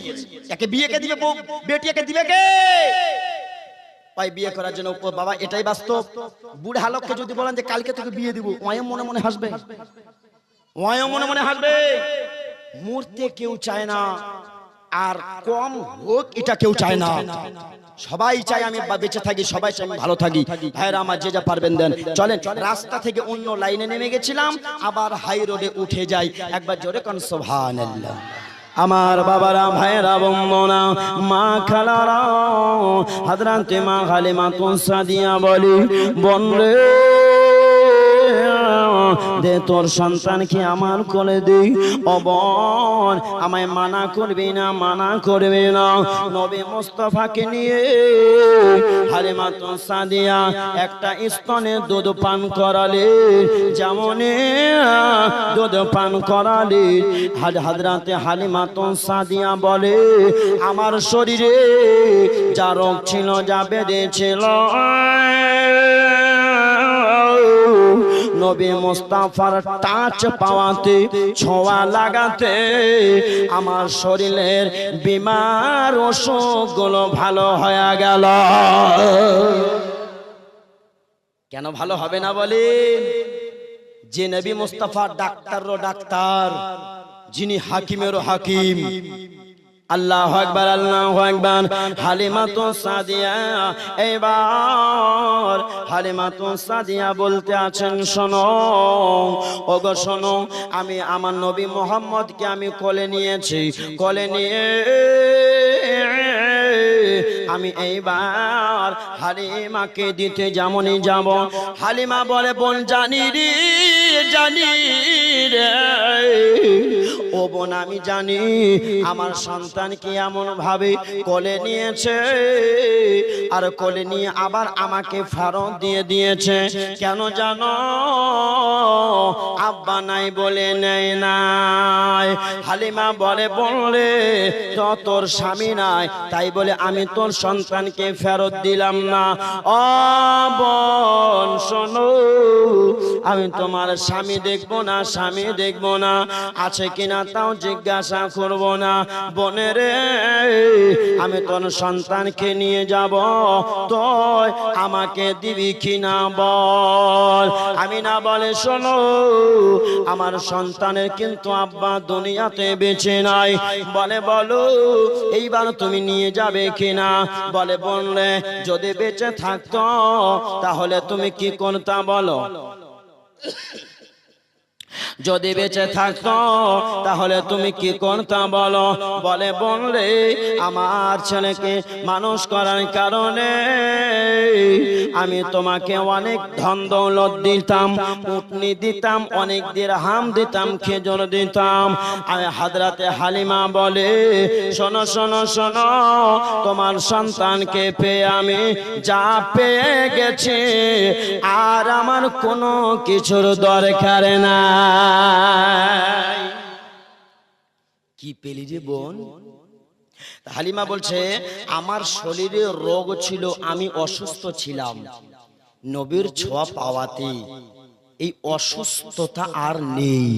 একে বিয়েকে দিবে, বেটি একে দিবে কে? ওই বিয়ে করার জন্য বাবা, এটাই বাস্তব। বুড়া লোককে যদি বলেন যে কালকে তোকে বিয়ে দিব, ওই মনে মনে হাসবে, ওই মনে মনে হাসবে। মরতে কেউ চায় না, আর কম হোক এটা কেউ চায় না, সবাই চায় আমি বেঁচে থাকি, সবাই চায় আমি ভালো থাকি। ভাইরা আমার যে যা পারবেন দেন। চলেন, রাস্তা থেকে অন্য লাইনে নেমে গেছিলাম, আবার হাই রোডে উঠে যাই। একবার জোরে কোন সুবহানাল্লাহ। আমার বাবারা, ভাইরা, বন্ধুরা, মা খালারা, হযরতে মা হালিমা সাদিয়া বলি, বনরে দে তোর সন্তানকে আমার কোলে দে, ও বোন আমায় মানা করবি না, মানা করবি না। নবী মুস্তাফাকে নিয়ে হালিমা সাদিয়া একটা স্তনে দুধ পান করালে, যেমন দুধ পান করালে হযরতে হালিমা সাদিয়া বলে, আমার শরীরে যা রোগ ছিল, যা বেদে ছিল, নবী মুস্তাফার টাচ পাওয়াতে, ছোঁয়া লাগাতে আমার শরীরের বিমার অসুখগুলো ভালো হয়ে গেল। কেন ভালো হবে না বলেন? যে নবী মুস্তাফার ডাক্তারও ডাক্তার, যিনি হাকিমেরও হাকিম। আল্লাহু আকবার, আল্লাহু আকবার। হালিমা সাদিয়া এবার হালিমা সাদিয়া বলতে আছেন, শোনো ওগো শোনো, আমি আমার নবী মুহাম্মদকে আমি কোলে নিয়েছি, কোলে নিয়ে আমি এইবার হালিমাকে দিতে যেমনই যাব। হালিমা বলে, বোন জানি রে, জানি রে, ও বোন আমি জানি আমার সন্তানকে এমন ভাবে কোলে নিয়েছে, আর কোলে নিয়ে আবার আমাকে ফেরত দিয়ে দিয়েছে। কেন জানো? আব্বা নাই বলে নেয় নাই। হালিমা বলে তো তোর স্বামী নাই, তাই বলে আমি তোর সন্তানকে ফেরত দিলাম না। ও বোন শোনো, আমি তোমার স্বামী দেখবো না, স্বামী দেখবো না, আছে কিনা তাও জিজ্ঞাসা করব না। বোনে রে, আমি তোর সন্তানকে নিয়ে যাব, তুই আমাকে দিবি কি না বল। আমিনা বলে শোনো, আমার সন্তানের কিন্তু আব্বা দুনিয়াতে বেঁচে নাই। বলে বলো এইবার তুমি নিয়ে যাবে কিনা। বলে বললে যদি বেঁচে থাকতো তাহলে তুমি কি করতা বলো। যদি বেঁচে থাকতো তাহলে তুমি কি করতা বলো। বলে বললে আমার ছেলেকে মানুষ করার কারণে আমি তোমাকে অনেক ধন দৌলত দিতাম, উটনি দিতাম, অনেক দিরহাম দিতাম, খেজুর দিতাম। আমি হযরতে হালিমা বলে শোনো শোনো শোনো, তোমার সন্তানকে পেয়ে আমি যা পেয়ে গেছি, আর আমার কোনো কিছুর দরকার না। কি পেলি রে বোন? হালিমা বলছে আমার শরীরে রোগ ছিল, আমি অসুস্থ ছিলাম, নবীর ছোঁয়া পাওয়াতে এই অসুস্থতা আর নেই।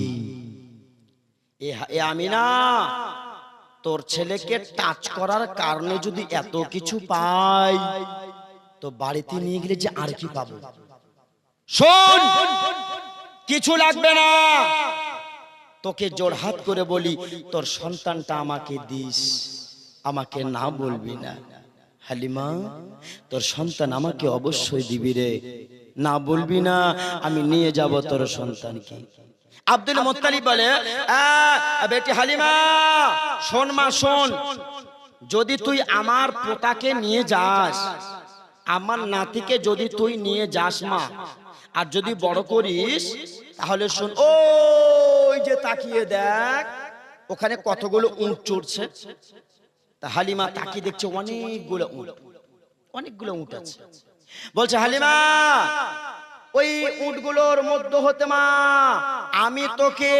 এ আমিনা, তোর ছেলেকে টাচ করার কারণে যদি এত কিছু পাই, তো বাড়িতে নিয়ে গেলে যে আর কি পাবো। শোন, কিছু লাগবে না, তোকে জোড়হাত করে বলি তোর সন্তানটা আমাকে দিস, আমাকে না বলবি না। হালিমা, তোর সন্তান আমাকে অবশ্যই দিবি রে, না বলবি না, আমি নিয়ে যাব তোর সন্তানকে। আব্দুল মুত্তালিব বলে বেটি হালিমা, শোন মা শোন, যদি তুই আমার পোতাকে নিয়ে যাস, আমার নাতিকে যদি তুই নিয়ে যাস মা, আর যদি বড় করিস, তাহলে শোন, ওই যে তাকিয়ে দেখ ওখানে কতগুলো উট চড়ছে। তা হালিমা তাকিয়ে দেখছে অনেকগুলো উট, অনেকগুলো উট আছে। বলছে হালিমা, ওই উটগুলোর মধ্যে হতে মা আমি তোকে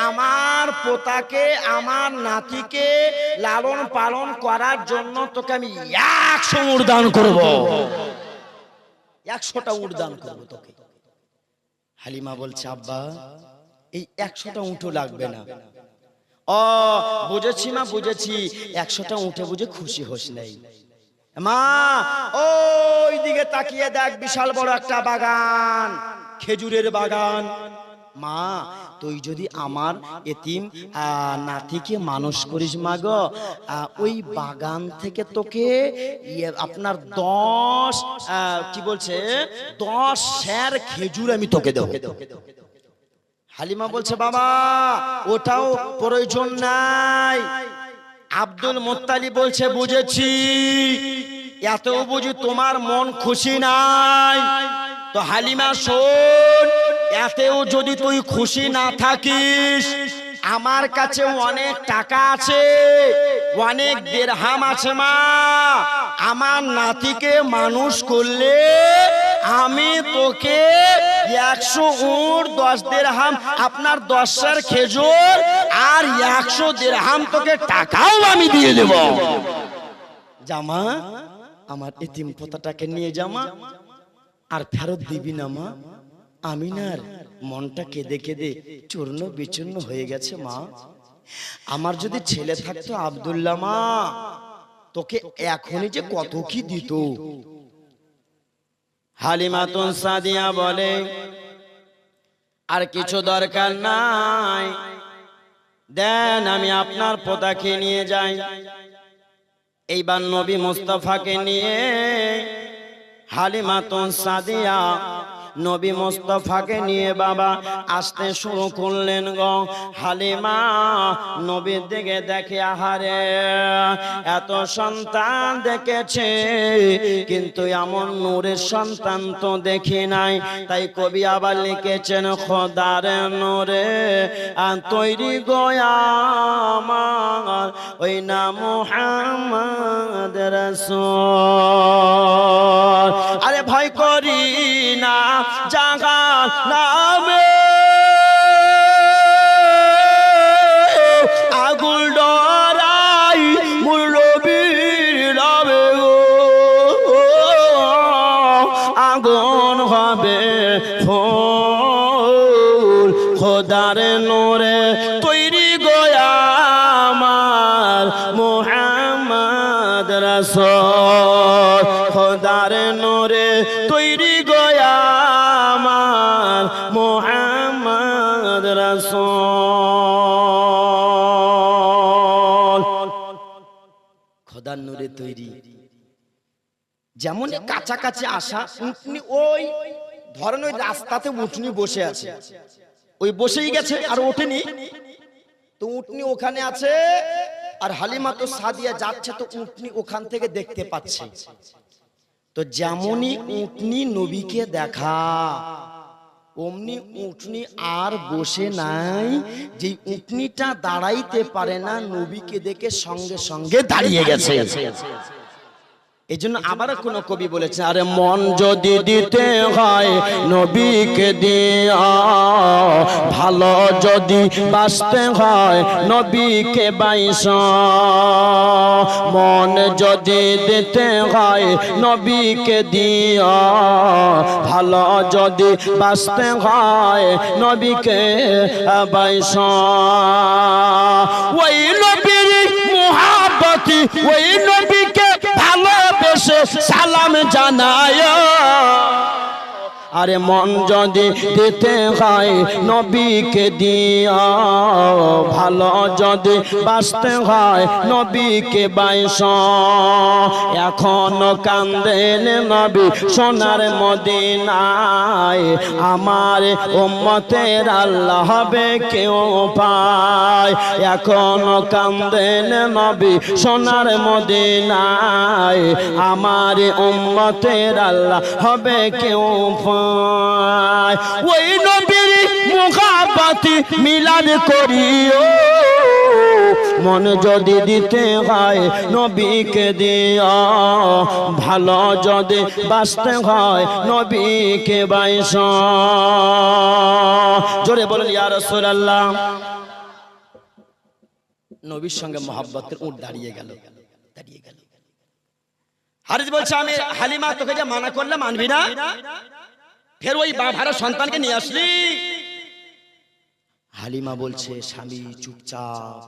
আমার পোতাকে, আমার নাতিকে লালন পালন করার জন্য তোকে আমি 100 উট দান করব, 100টা উট দান করবো তোকে। হালিমা বলছে আব্বা, এই 100টা উটও লাগবে না। ও বুঝেছি মা, বুঝেছি, 100টা উঠে বুঝে খুশি হোস নাই মা। ওই দিকে তাকিয়ে দেখ, বিশাল বড় একটা বাগান, খেজুরের বাগান। মা, তুই যদি আমার এতিম নাতিকে মানুষ করিস মা গো, ওই বাগান থেকে তোকে আপনার 10 কি বলছে 10 সের খেজুর আমি তোকে দেব। হালিমা বলছে বাবা ওটাও প্রয়োজন নাই। আব্দুল মুত্তালিব বলছে বুঝেছি, এত বুঝি তোমার মন খুশি নাই। তো হালিমা শোন, এতেও যদি তুই খুশি না থাকিস, আমার কাছে অনেক টাকা আছে, অনেক দিরহাম আছে মা। আমার নাতিকে মানুষ করলে আমি তোকে 100 উট, 10 দিরহাম, আপনার 10 সের খেজুর আর 100 দিরহাম তোকে টাকাও আমি দিয়ে দেব। জামা, আমার এতিম পোতাটাকে নিয়ে জামা, আর ফেরত দিবি না মা। আমিনার মনটা কেঁদে কেঁদে চূর্ণ বিচূর্ণ হয়ে গেছে মা। আমার যদি ছেলে থাকতো আব্দুল্লাহ মা, তোকে এখনই যে কত কি দিত। হালিমাতুন সাদিয়া বলে আর কিছু দরকার নাই, দেন আমি আপনার পোতাকে নিয়ে যাই। এইবার নবী মুস্তাফাকে নিয়ে হালিমাতুন সাদিয়া নবী মুস্তাফাকে নিয়ে বাবা আসতে শুরু করলেন গো। হালিমা নবীর দিকে দেখে, আহারে এত সন্তান দেখেছে কিন্তু এমন নূরের সন্তান তো দেখি নাই। তাই কবি আবার লিখেছেন, খোদার নূরে তৈরি গয়া আমার ওই না মুহাম্মদ রাসূল। আরে ভয় করি না জাগান নামে আগুল ডরাই মুরবির নামে আগুন হবে ফুল খোদার নূরে তৈরি গো আমার মুহাম্মদ রাসূল, খোদার নূরে তৈরি গো আমার মুহাম্মদ রাসূল। খোদার নূরে তৈরি, যেমন কাছাকাছি আসা উটনি, ওই ধরেন ওই রাস্তাতে উটনি বসে আছে, ওই বসেই গেছে আর ওঠেনি, তো উটনি ওখানে আছে আর হালিমা তো সাদিয়া যাচ্ছে, তো উটনি ওখান থেকে দেখতে পাচ্ছে। তো যেমনই উটনি নবীকে দেখা, অমনি উটনি আর বসে নাই, যে উটনিটা দাঁড়াইতে পারে না, নবীকে দেখে সঙ্গে সঙ্গে দাঁড়িয়ে গেছে। এই জন্য আবার কোন কবি বলেছে, আরে মন যদি দিতে হয় নবীকে দিয়া, ভালো যদি বাঁচতে হয় নবীকে বাইস, মন যদি দিতে হয় নবীকে দিয়া, ভালো যদি বাঁচতে হয় নবীকে বাইস। ওই নবীর মুহাব্বতি, ওই নবীকে ভালোবেসে সালাম জানায়, আরে মন যদি দিতে হয় নবীকে দিয়া, ভালো যদি বাঁচতে হয় নবীকে বাইস। এখনো কান্দেন নবী সোনার মদিনায়, আমার উম্মতের আল্লাহ হবে কেউ পায়। এখনো কান্দেন নবী সোনার মদিনায়, আমার উম্মতের আল্লাহ হবে কেউ পায়। ওই নবীর মুহাব্বতি মিলাদ করিও, মন যদি দিতে হয় নবীকে দিয়া, ভালো যদি বাঁচতে হয় নবীকে বাইস। জোরে বলেন ইয়া রাসূলুল্লাহ। নবীর সঙ্গে মুহাব্বতের উট দাঁড়িয়ে গেল, দাঁড়িয়ে গেল। হারিস বলছে, আমি হালিমা তোকে যে মানা করলাম মানবি না, ফের ওই বাভারা সন্তানকে নিয়ে আসলি। হালিমা বলছে, স্বামী চুপচাপ,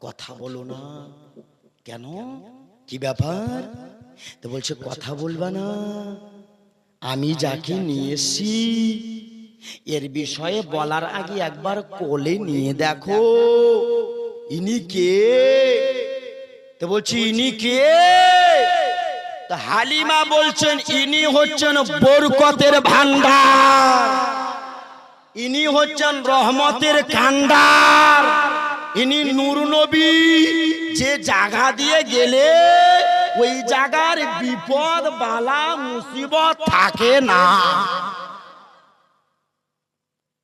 কথা বলো না কেন, কি ব্যাপার? তো বলছে, কথা বলবা না, আমি যাকে নিয়ে এসেছি এর বিষয়ে বলার আগে একবার কোলে নিয়ে দেখো, ইনি কে? তো বলছি, ইনি কে? তো হালিমা বলছেন, ইনি হচ্ছেন বরকতের ভান্ডার, ইনি হচ্ছেন রহমতের কান্ডার, ইনি নূর নবী। যে জায়গা দিয়ে গেলে ওই জায়গার বিপদ বালা মুসিবত থাকে না।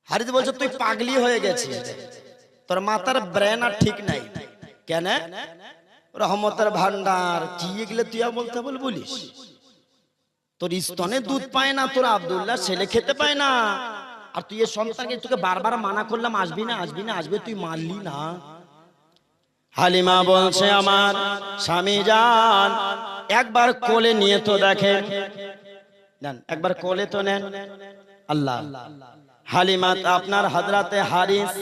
হারিস বলছে, তুই পাগলি হয়ে গেছিস, তোর মাথার ব্রেন আর ঠিক নাই। কেন? রহমতের ভান্ডার কি এগুলো তুই বলতে বলিস? তোর স্তনে দুধ পায় না, তোর আব্দুল্লাহ ছেলে খেতে পায় না, আর তুই এর সন্তানকে তোকে বারবার মানা করলাম আসবি না, আসবি না, আসবে, তুই মানলি না। হালিমা বলছে, আমার স্বামী জান, একবার কোলে নিয়ে তো দেখেন, নেন একবার কোলে তো নেন। আল্লাহ, হালিমা আপনার হযরতে হারিস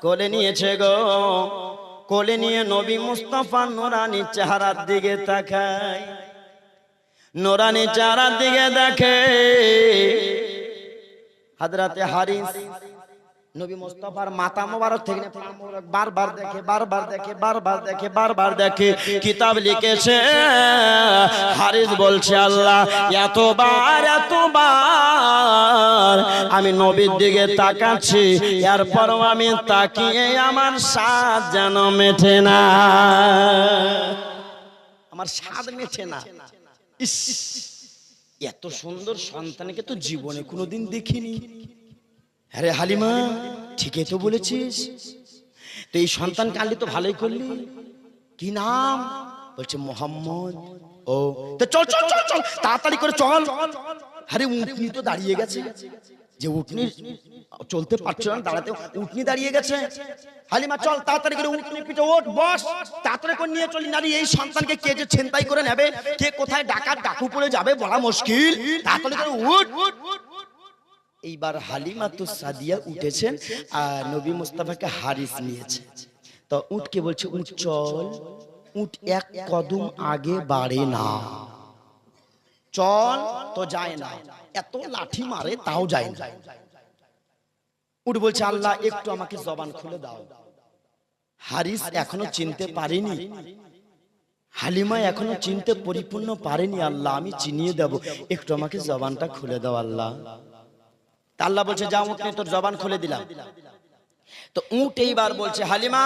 কোলে নিয়েছে গো। কোলে নিয়ে নবী মুস্তাফা নুরানি চেহারার দিকে তাকায়, নুরানি চেহারার দিকে দেখে। হযরতে হারিস নবী মুস্তাফার মাথা মোবারক থেকে বারবার দেখে, বারবার দেখে, বারবার দেখে, বারবার দেখে। কিতাব লিখেছে, হারিস বলছে, আল্লাহ এতবার এতবার আমি নবীর দিকে তাকাচ্ছি, এরপরও আমি তাকিয়ে আমার স্বাদ যেন মেটে না, আমার স্বাদ মেটে না। ইস, এত সুন্দর সন্তানকে তো জীবনে কোনোদিন দেখিনি। আরে হালিমা, ঠিকই তো বলেছিস, তো এই সন্তানকে আনলি তো ভালোই করলি। কি নাম? বলছে মোহাম্মদ। ও, তো চল চল চল চল, তাড়াতাড়ি করে চল। আরে উটনি তো দাঁড়িয়ে গেছে, যে উটনি চলতে পারছে না, দাঁড়াতে উটনি দাঁড়িয়ে গেছে। হালিমা চল তাড়াতাড়ি করে উটনির পিঠে ওঠ, বস, তাড়াতাড়ি করে নিয়ে চলি। নারী এই সন্তানকে কে যে ছিনতাই করে নেবে, কে কোথায় ডাকাত ডাকু পড়ে যাবে বলা মুশকিল, তাড়াতাড়ি করে উঠ। এইবার হালিমাতুস সাদিয়া উঠেছেন আর নবী মুস্তাফাকে হারিস নিয়েছে। তো উটকে বলছে উট চল। উট এক কদম আগে বাড়ে না, চল তো যায় না, এত লাঠি মারে তাও যায় না। উট বলছে আল্লাহ একটু আমাকে জবান খুলে দাও। হারিস এখনো চিনতে পারেনি, হালিমা এখনো চিনতে পরিপূর্ণ পারেনি। আল্লাহ আমি চিনিয়ে দেব, একটু আমাকে জবানটা খুলে দাও আল্লাহ। তা আল্লাহ বলছে যা উট তোর জবান খুলে দিলাম। তো উট এইবার বলছে হালিমা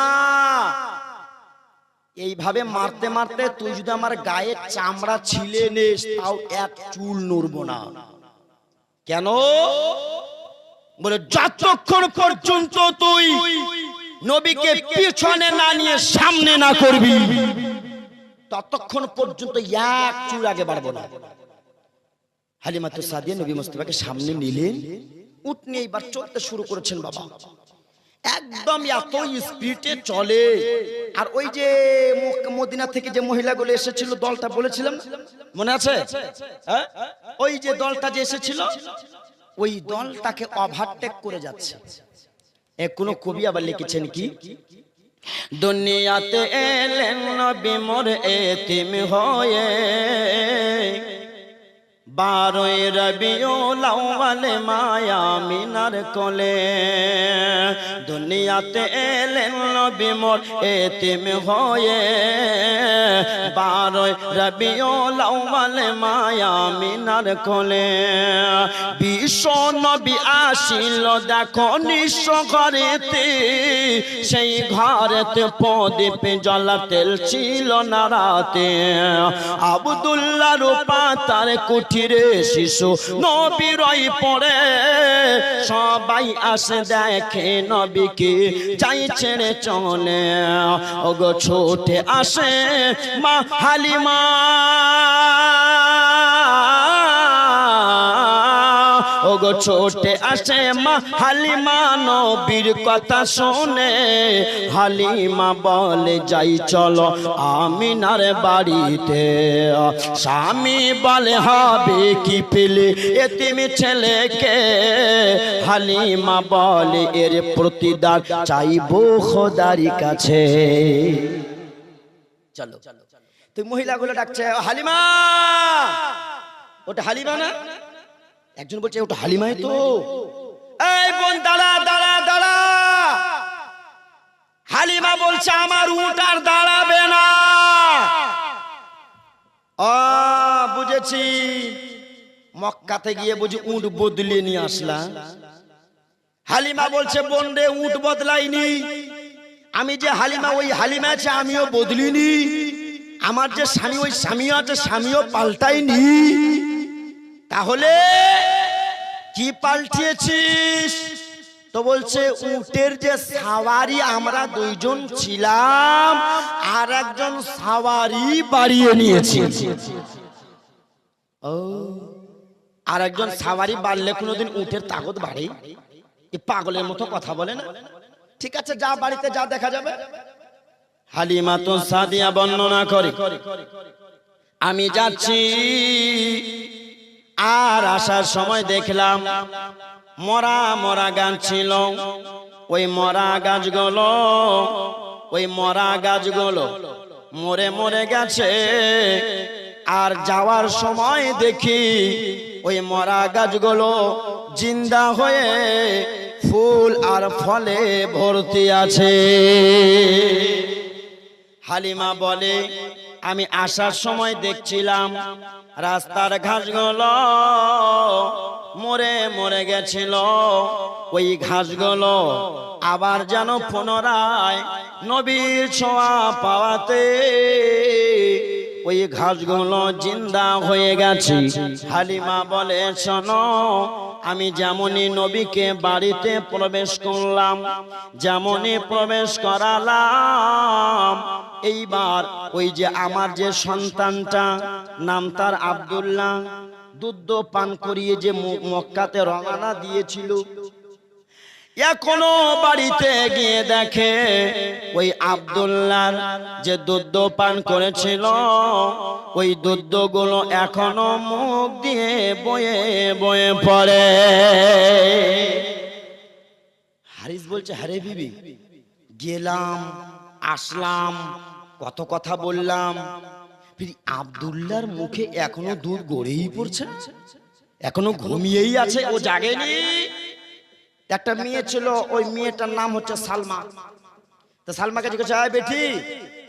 এইভাবে মারতে মারতে তুই যদি আমার গায়ের চামড়া ছিলে নিস তাও এক চুল নড়বো না। কেন? বলে যতক্ষণ পর্যন্ত তুই নবীকে পিছনে না নিয়ে সামনে না করবি ততক্ষণ পর্যন্ত এক চুল আগে বাড়বো না। হালিমাতুস সাদিয়া নবী মুস্তাফাকে সামনে নিলেন, উট নিয়ে এবার চলতে শুরু করেছেন। বাবা একদম এত স্পিডে চলে। আর ওই যে মদিনা থেকে যে মহিলাগুলো এসেছিল দলটা বলেছিলাম মনে আছে? ওই যে দলটা যে এসেছিল ওই দলটাকে ওভারটেক করে যাচ্ছে। কোন কবি আবার লিখেছেন কি, দুনিয়াতে এলেন নবী মোর এতিম হয়ে, 12 রবিউল আউয়াল মায়া মিনার কোলে। দুনিয়াতে এলেন নবী মোর এতিম হয়ে, 12 রবিউল আউয়াল মায়া মিনার কোলে। বিশ্ব নবী আসিল দেখো নিঃস্ব ঘরেতে, সেই ঘরেতে প্রদীপ জ্বলা তেল ছিল না রাতে। আব্দুল্লাহর পাতার কুঠিরে শিশু নবীরই পড়ে, সবাই আসে দেখে নবীকে যাই ছেড়ে চলে। ওগো ছুটে আসে মা হালিমা, ওগো ছোটে আসে মা হালিমা নবীর কথা শুনে। হালিমা বলে যাই চলো আমিনার বাড়িতে, স্বামী বলে হবে কি পেলে এতিম ছেলেকে। হালিমা বলে এর প্রতিদান চাইবো খোদার কাছে। চলো তুই মহিলাগুলো ডাকছে হালিমা, ওটা হালিমা না? একজন বলছে ওটা হালিমাই তো। এই বোন দাঁড়া দাঁড়া দাঁড়া। হালিমা বলছে আমার উট আর দাঁড়াবে না। বুঝেছি, মক্কাতে গিয়ে বুঝি উট বদলিয়ে নিয়ে আসলাম। হালিমা বলছে বোন রে উট বদলাইনি, আমি যে হালিমা ওই হালিমা আছে আমিও বদলিনি, আমার যে স্বামী ওই স্বামীও আছে স্বামীও পাল্টাইনি। তাহলে কি পাল্টিয়েছিস? তো বলছে উটের যে সাওয়ারি আমরা দুইজন ছিলাম আর একজন সাওয়ারি বাড়িয়ে নিয়েছি। ও, আর একজন সাওয়ারি বাড়লে কোনোদিন উটের তাগত বাড়ে? এই পাগলের মতো কথা বলে না। ঠিক আছে যা বাড়িতে যা দেখা যাবে। হালিমাতুস সাদিয়া বর্ণনা করে আমি যাচ্ছি আর আসার সময় দেখলাম মরা মরা গাছ ছিল। ওই মরা গাছগুলো মরে মরে গেছে। আর যাওয়ার সময় দেখি ওই মরা গাছগুলো জিন্দা হয়ে ফুল আর ফলে ভর্তি আছে। হালিমা বলে আমি আসার সময় দেখছিলাম রাস্তার ঘাসগুলো মরে মরে গেছিল। ওই ঘাসগুলো আবার যেন পুনরায় নবীর ছোঁয়া পাওয়াতে ওই ঘাসগুলো জিন্দা হয়ে গেছে। হালিমা বলে শোনো, আমি যেমনই নবীকে বাড়িতে প্রবেশ করলাম, যেমনই প্রবেশ করালাম, এইবার ওই যে আমার যে সন্তানটা নাম তার আব্দুল্লাহ, দুধ পান করিয়ে যে মক্কাতে রওনা দিয়েছিল, এখনো বাড়িতে গিয়ে দেখে ওই আব্দুল্লাহর যে দুধ পান করেছিল ওই দুধগুলো এখনো মুখ দিয়ে বয়ে বয়ে পড়ে। হারিস বলছে, হ্যাঁ বিবি, গেলাম আসলাম, কত কথা বললাম, আব্দুল্লাহর মুখে এখনো দুধ গড়েই পড়ছে, এখনো ঘুমিয়েই আছে, ও জাগেনি। একটা মেয়ে ছিল, ওই মেয়েটার নাম হচ্ছে সালমা। তো সালমাকে জিজ্ঞেস, আয় বেটি,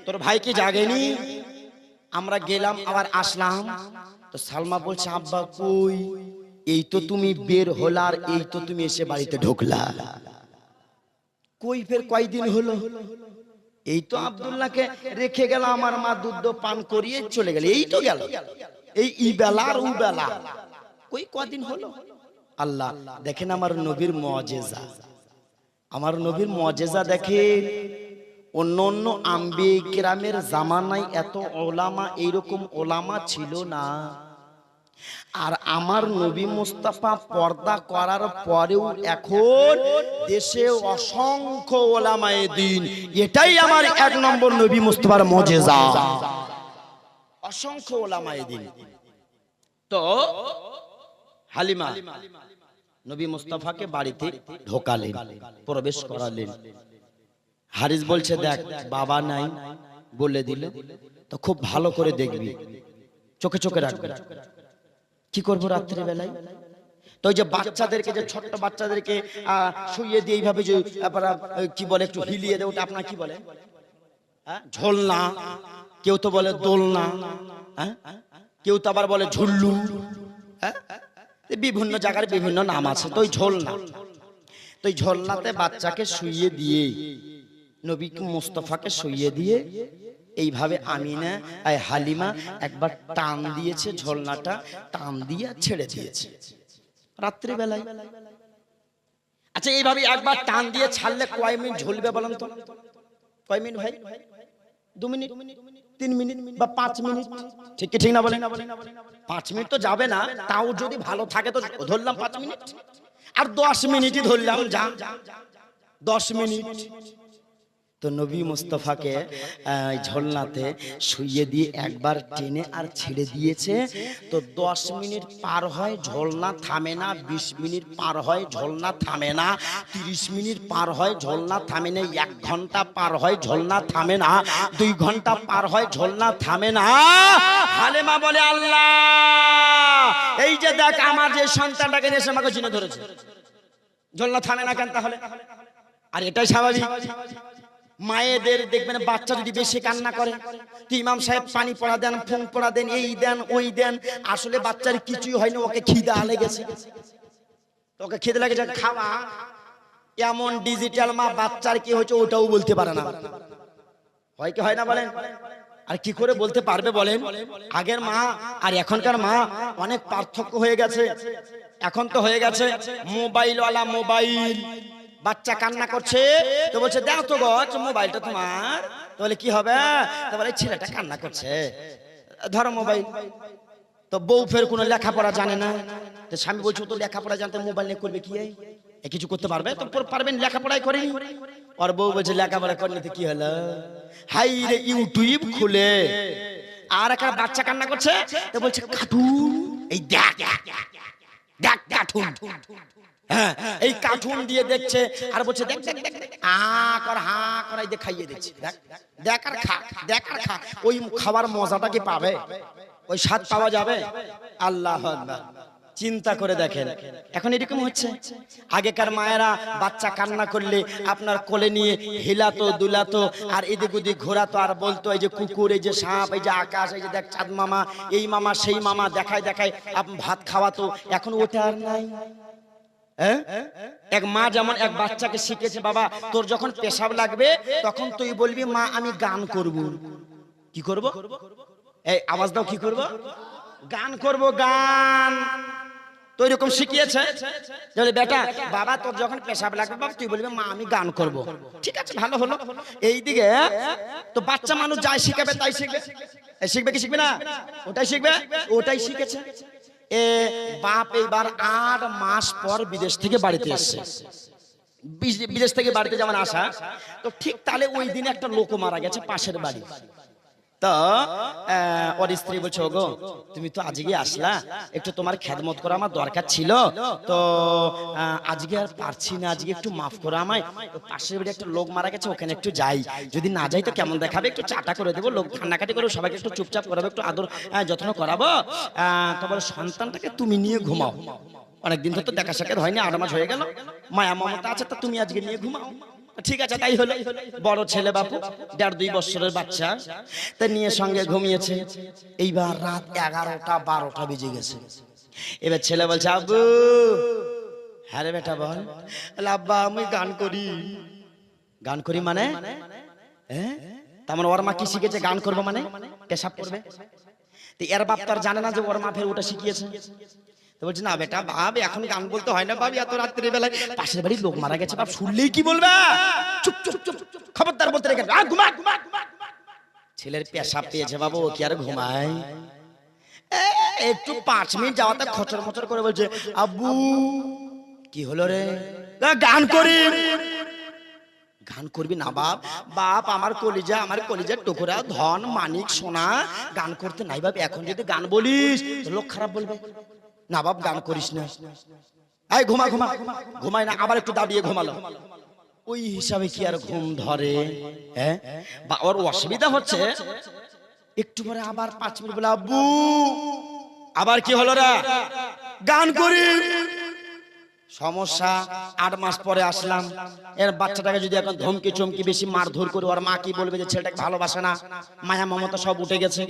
তোর ভাই কি জাগেনি? আমরা গেলাম আবার আসলাম। তো সালমা বলছে, আব্বা কই, এই তো তুমি বের হলার, এই তো তুমি এসে বাড়িতে ঢুকলা, কই ফের কয়দিন হলো? এই তো আব্দুল্লাহকে রেখে গেল আমার মা, দুধ পান করিয়ে চলে গেল, এই তো গেল, এই ই বেলা আর উ বেলা, কই কদিন হলো? আল্লাহ দেখেন আমার নবীর মুআজিজা, আমার নবীর মুআজিজা দেখেন। অন্য অন্য আম্বিয়া কিরামের জামানায় এত ওলামা, এইরকম ওলামা ছিল না। আর আমার নবী মুস্তাফা পর্দা করার পরেও এখন দেশে অসংখ্য ওলামায়ে দ্বীন, এটাই আমার এক নম্বর নবী মুস্তাফার মুআজিজা, অসংখ্য ওলামায়ে দ্বীন। তো হালিমা নবী মুস্তাফাকে বাড়িতে ঢোকালেন, প্রবেশ করালেন। হারিস বলছে, দেখ বাবা নাই বলে দিল তো খুব ভালো করে দেখবি, চোখে চোখে রাখবি। কি করবো রাত্রি বেলায়? তো ওই যে বাচ্চাদেরকে, যে ছোট্ট বাচ্চাদেরকে শুইয়ে দিয়ে এইভাবে যে কি বলে, একটু হিলিয়ে দেয়, ওটা আপনার কি বলে? ঝোলনা, কেউ তো বলে দোলনা, কেউ তো আবার বলে ঝুল্লু, বিভিন্ন জায়গার বিভিন্ন নাম আছে। তো ওই ঝোলনা, তো ওই ঝোলনাতে বাচ্চাকে শুইয়ে দিয়ে, নবী মুস্তাফাকে শুইয়ে দিয়ে এইভাবে আমিনা হালিমা একবার টান দিয়েছে, ঝোলনাটা টান দিয়ে ছেড়ে দিয়েছে রাত্রি বেলায়। আচ্ছা এইভাবে একবার টান দিয়ে ছাড়লে কয় মিনিট ঝুলবে বলেন তো? কয় মিনিট ভাই? 2 মিনিট, 3 মিনিট বা 5 মিনিট, ঠিক কি ঠিক না বলেন? 5 মিনিট তো যাবে না, তাও যদি ভালো থাকে তো ধরলাম 5 মিনিট, আর 10 মিনিটই ধরলাম, যা 10 মিনিট। তো নবী মুস্তাফাকে ঝোলনাতে শুইয়ে দিয়ে একবার টেনে আর ছেড়ে দিয়েছে। তো 10 মিনিট পার হয়, ঝোলনা থামে না, 20 মিনিট পার হয়, ঝোলনা থামে না, 30 মিনিট পার হয়, ঝোলনা থামে না, 1 ঘন্টা পার হয়, ঝোলনা থামে না, 2 ঘন্টা পার হয়, ঝোলনা থামে না। হালিমা বলে, আল্লাহ এই যে দেখ আমার যে সন্তানটাকে এসে আমাকে চিনে ধরেছে, ঝোলনা থামে না কেন তাহলে? আর এটাই স্বাভাবিক। মায়েদের দেখবেন বাচ্চা যদি বেশি কান্না করে, তো ইমাম সাহেব পানি পড়া দেন, ফোন পড়া দেন, এই দেন ওই দেন, আসলে বাচ্চার কিছুই হয় না, ওকে খিদা লেগেছে, ওকে খিদে লেগেছে খাওয়া। এমন ডিজিটাল মা বাচ্চার কি হয়েছে ওটাও বলতে পারে না, হয় কি হয় না বলেন? আর কি করে বলতে পারবে বলেন? আগের মা আর এখনকার মা অনেক পার্থক্য হয়ে গেছে। এখন তো হয়ে গেছে মোবাইলওয়ালা মোবাইল, বাচ্চা কান্না করছে তো বলছে দাও তো গো মোবাইলটা তোমার, তো বলে কি হবে? তো বলে ছেলেটা কান্না করছে, ধরো মোবাইল। তো বউ ফের কোনো লেখাপড়া জানে না, তো স্বামী বলছে তো লেখাপড়া জানতে মোবাইল নিয়ে করবে কি? কিছু করতে পারবে? তো পারবেন, লেখাপড়াই করেনি। আর বউ বলছে লেখাপড়া করলে তো কি হলো, হাই রে ইউটিউব খুলে আর একটা বাচ্চা কান্না করছে, তো বলছে কার্টুন, এই দেখ দেখ কার্টুন, হ্যাঁ এই কার্টুন দিয়ে দেখছে আর বলছে দেখ দেখ দেখ, আ কর হা করাই দিয়ে খাইয়ে দিচ্ছে, দেখ দেখ আর খা, দেখ আর খা। ওই খাবার মজাটা কি পাবে? ওই স্বাদ পাওয়া যাবে? আল্লাহু আকবার। চিন্তা করে দেখেন এখন এরকম হচ্ছে। আগেকার মায়েরা বাচ্চা কান্না করলে আপনার কোলে নিয়ে হিলাতো দুলাতো আর এদিক ওদিক ঘোরাতো আর বলতো এই যে কুকুর, এই যে সাপ, এই যে আকাশ, এই যে দেখ চাঁদ মামা, এই মামা সেই মামা, দেখায় দেখায় ভাত খাওয়াতো। এখন ওটা আর নাই। এক মা যেমন এক বাচ্চাকে শিখেছে, বাবা তোর যখন পেশাব লাগবে তখন তুই বলবি মা আমি গান করব। কি করব? এই আওয়াজ দাও, কি করব? গান করব, গান। তো এরকম শিখিয়েছে যে বেটা বাবা তোর যখন পেশাব লাগবে বাবা তুই বলবি মা আমি গান করব। ঠিক আছে, ভালো হলো। এইদিকে তো বাচ্চা মানুষ যাই শিখাবে তাই শিখবে। শিখবে কি শিখবে না? ওটাই শিখবে, ওটাই শিখেছে। বাপ এইবার 8 মাস পর বিদেশ থেকে বাড়িতে এসছে। বিদেশ থেকে বাড়িতে যেমন আসা, তো ঠিক তাহলে ওই দিনে একটা লোক মারা গেছে পাশের বাড়ি। তো ওর স্ত্রী বলছে, ওগো তুমি তো আজকে আসলা, একটু তোমার খেদমত করা আমার দরকার ছিল, তো আজকে আর পারছি না, আজকে একটু মাফ করো আমায়। পাশের বাড়ি একটা লোক মারা গেছে, ওখানে একটু যাই, যদি না যাই তো কেমন দেখাবে, একটু চাটা করে দেবো, লোক কান্নাকাটি করে সবাইকে একটু চুপচাপ করাবো, একটু আদর যত্ন করাবো, তোমার সন্তানটাকে তুমি নিয়ে ঘুমাও, অনেকদিন তো দেখা সাক্ষাৎ হয়নি, 8 মাস হয়ে গেল, মায়া মমতা আছে, তা তুমি আজকে নিয়ে ঘুমাও। ঠিক আছে তাই হলো। বড় ছেলে বাপু 1.5-2 বছরের বাচ্চা, তা নিয়ে সঙ্গে ঘুমিয়েছে। এইবার রাত 11টা-12টা বেজে গেছে। এবার ছেলে বলছে, আব্বু। হ্যাঁ রে বেটা বল। আব্বা আমি গান করি। গান করি মানে? হ্যাঁ, তার মানে ওর মা কি শিখেছে গান করবো মানে? পেশাব করবে। তো এর বাপ তো আর জানে না যে ওর মা ফের ওটা শিখিয়েছে। তো বলছে, না বেটা বাপ এখন গান বলতে হয় না বাপ, এত রাত্রি বেলায় পাশের বাড়ির লোক মারা গেছে বাপ, শুনলেই কি বলবে, চুপ চুপ চুপ খবরদার বলতে রেখে ঘুমা ঘুমা। ছেলের পেশাব পেয়েছে বাবু, ও কি আর ঘুমায়? একটু 5 মিনিট যাওয়াতে খচর মচর করে বলছে, আব্বু কি হলো রে? গান করি। গান করবি না বাপ? বাপ আমার কলিজার টুকরা, ধন মানিক সোনা, গান করতে নাই বাপ, এখন যদি গান বলিস লোক খারাপ বলবে। না বাপ গান করিস না, এই ঘুমা ঘুমা। ঘুমাই না, আবার একটু দাঁড়িয়ে ঘুমালো। ওই হিসাবে কি আর ঘুম ধরে? হ্যাঁ, বা ওর অসুবিধা হচ্ছে। একটু পরে আবার 5 মিনিট বলে, আব্বু আবার কি হলো রে? গান করি। সমস্যা, 8 মাস পরে আসলাম, এর বাচ্চাটাকে যদি এখন ধমকি চমকি বেশি মারধর করে, ওর মা কি বলবে যে ছেলেটাকে ভালোবাসে না, মায়া মমতা সব উঠে গেছে।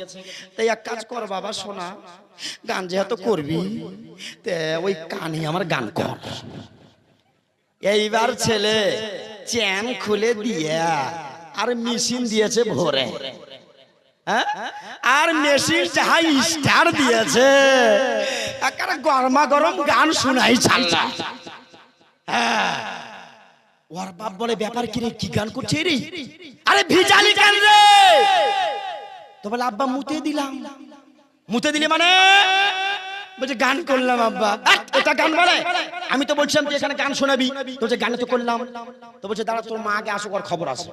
তাই এক কাজ কর বাবা শোনা, গান যেহেতু করবি ওই কানে আমার গান কর। এইবার ছেলে চ্যান খুলে দিয়ে আর মেশিন দিয়েছে ভরে, আর মেশিন যাহাই স্টার দিয়েছে, একেবারে গরমা গরম গান শোনাই চালটা। ওর বাপ বলে, ব্যাপার কি রে, কি গান করছে রে? আরে ভিজালি গান রে। তো বলে, আব্বা মুতে দিলাম। মুতে দিলে মানে? বলছে গান করলাম আব্বা। এটা গান বলে? আমি তো বলছিলাম তুই এখানে গান শোনাবি, তো যে গানে তো করলাম। তো বলছে দাঁড়া, তোর মা আগে আসুক, ওর খবর আছে।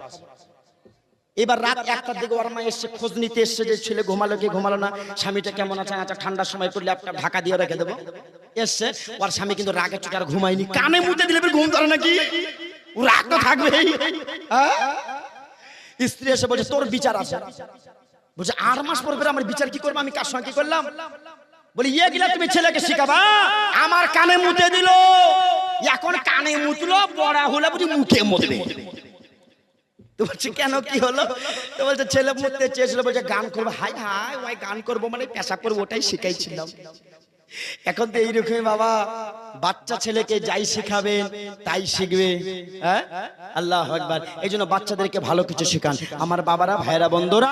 এবার রাত 1টার দিকে ওর মা এসে খোঁজ নিতে এসছে যে ছেলে ঘুমালো কি ঘুমালো না, স্বামীটা কেমন আছে। আচ্ছা ঠান্ডার সময় করলে একটা ঢাকা দিয়ে রেখে দেবো। এসছে, ওর স্বামী কিন্তু রাগে চোটে আর ঘুমায়নি, কানে মুতে দিলে ঘুম ধরে নাকি, ও রাগ তো থাকবেই। স্ত্রী এসে বলছে তোর বিচার আছে। বলছে 8 মাস পর করে আমার বিচার কি করবো, আমি কার সঙ্গে কি করলাম? বলি ইয়ে গিলা তুমি ছেলেকে শিখাবা, আমার কানে মুতে দিল, এখন কানে মুতলো, বড়া হলে বুঝি মুখে মুতবে। তো বলছে কেন কি হলো? তো বলছে ছেলে মুততে চেয়েছিল, বলছে গান করবো। হাই হাই, ওই গান করবো মানে পেশা করবো, ওটাই শিখাইছিলাম। এখন তো এইরকমই বাবা, বাচ্চা ছেলেকে যাই শিখাবেন তাই শিখবে। হ্যাঁ, আল্লাহু আকবার। এই জন্য বাচ্চাদেরকে ভালো কিছু শেখান আমার বাবারা, ভাইরা, বন্ধুরা।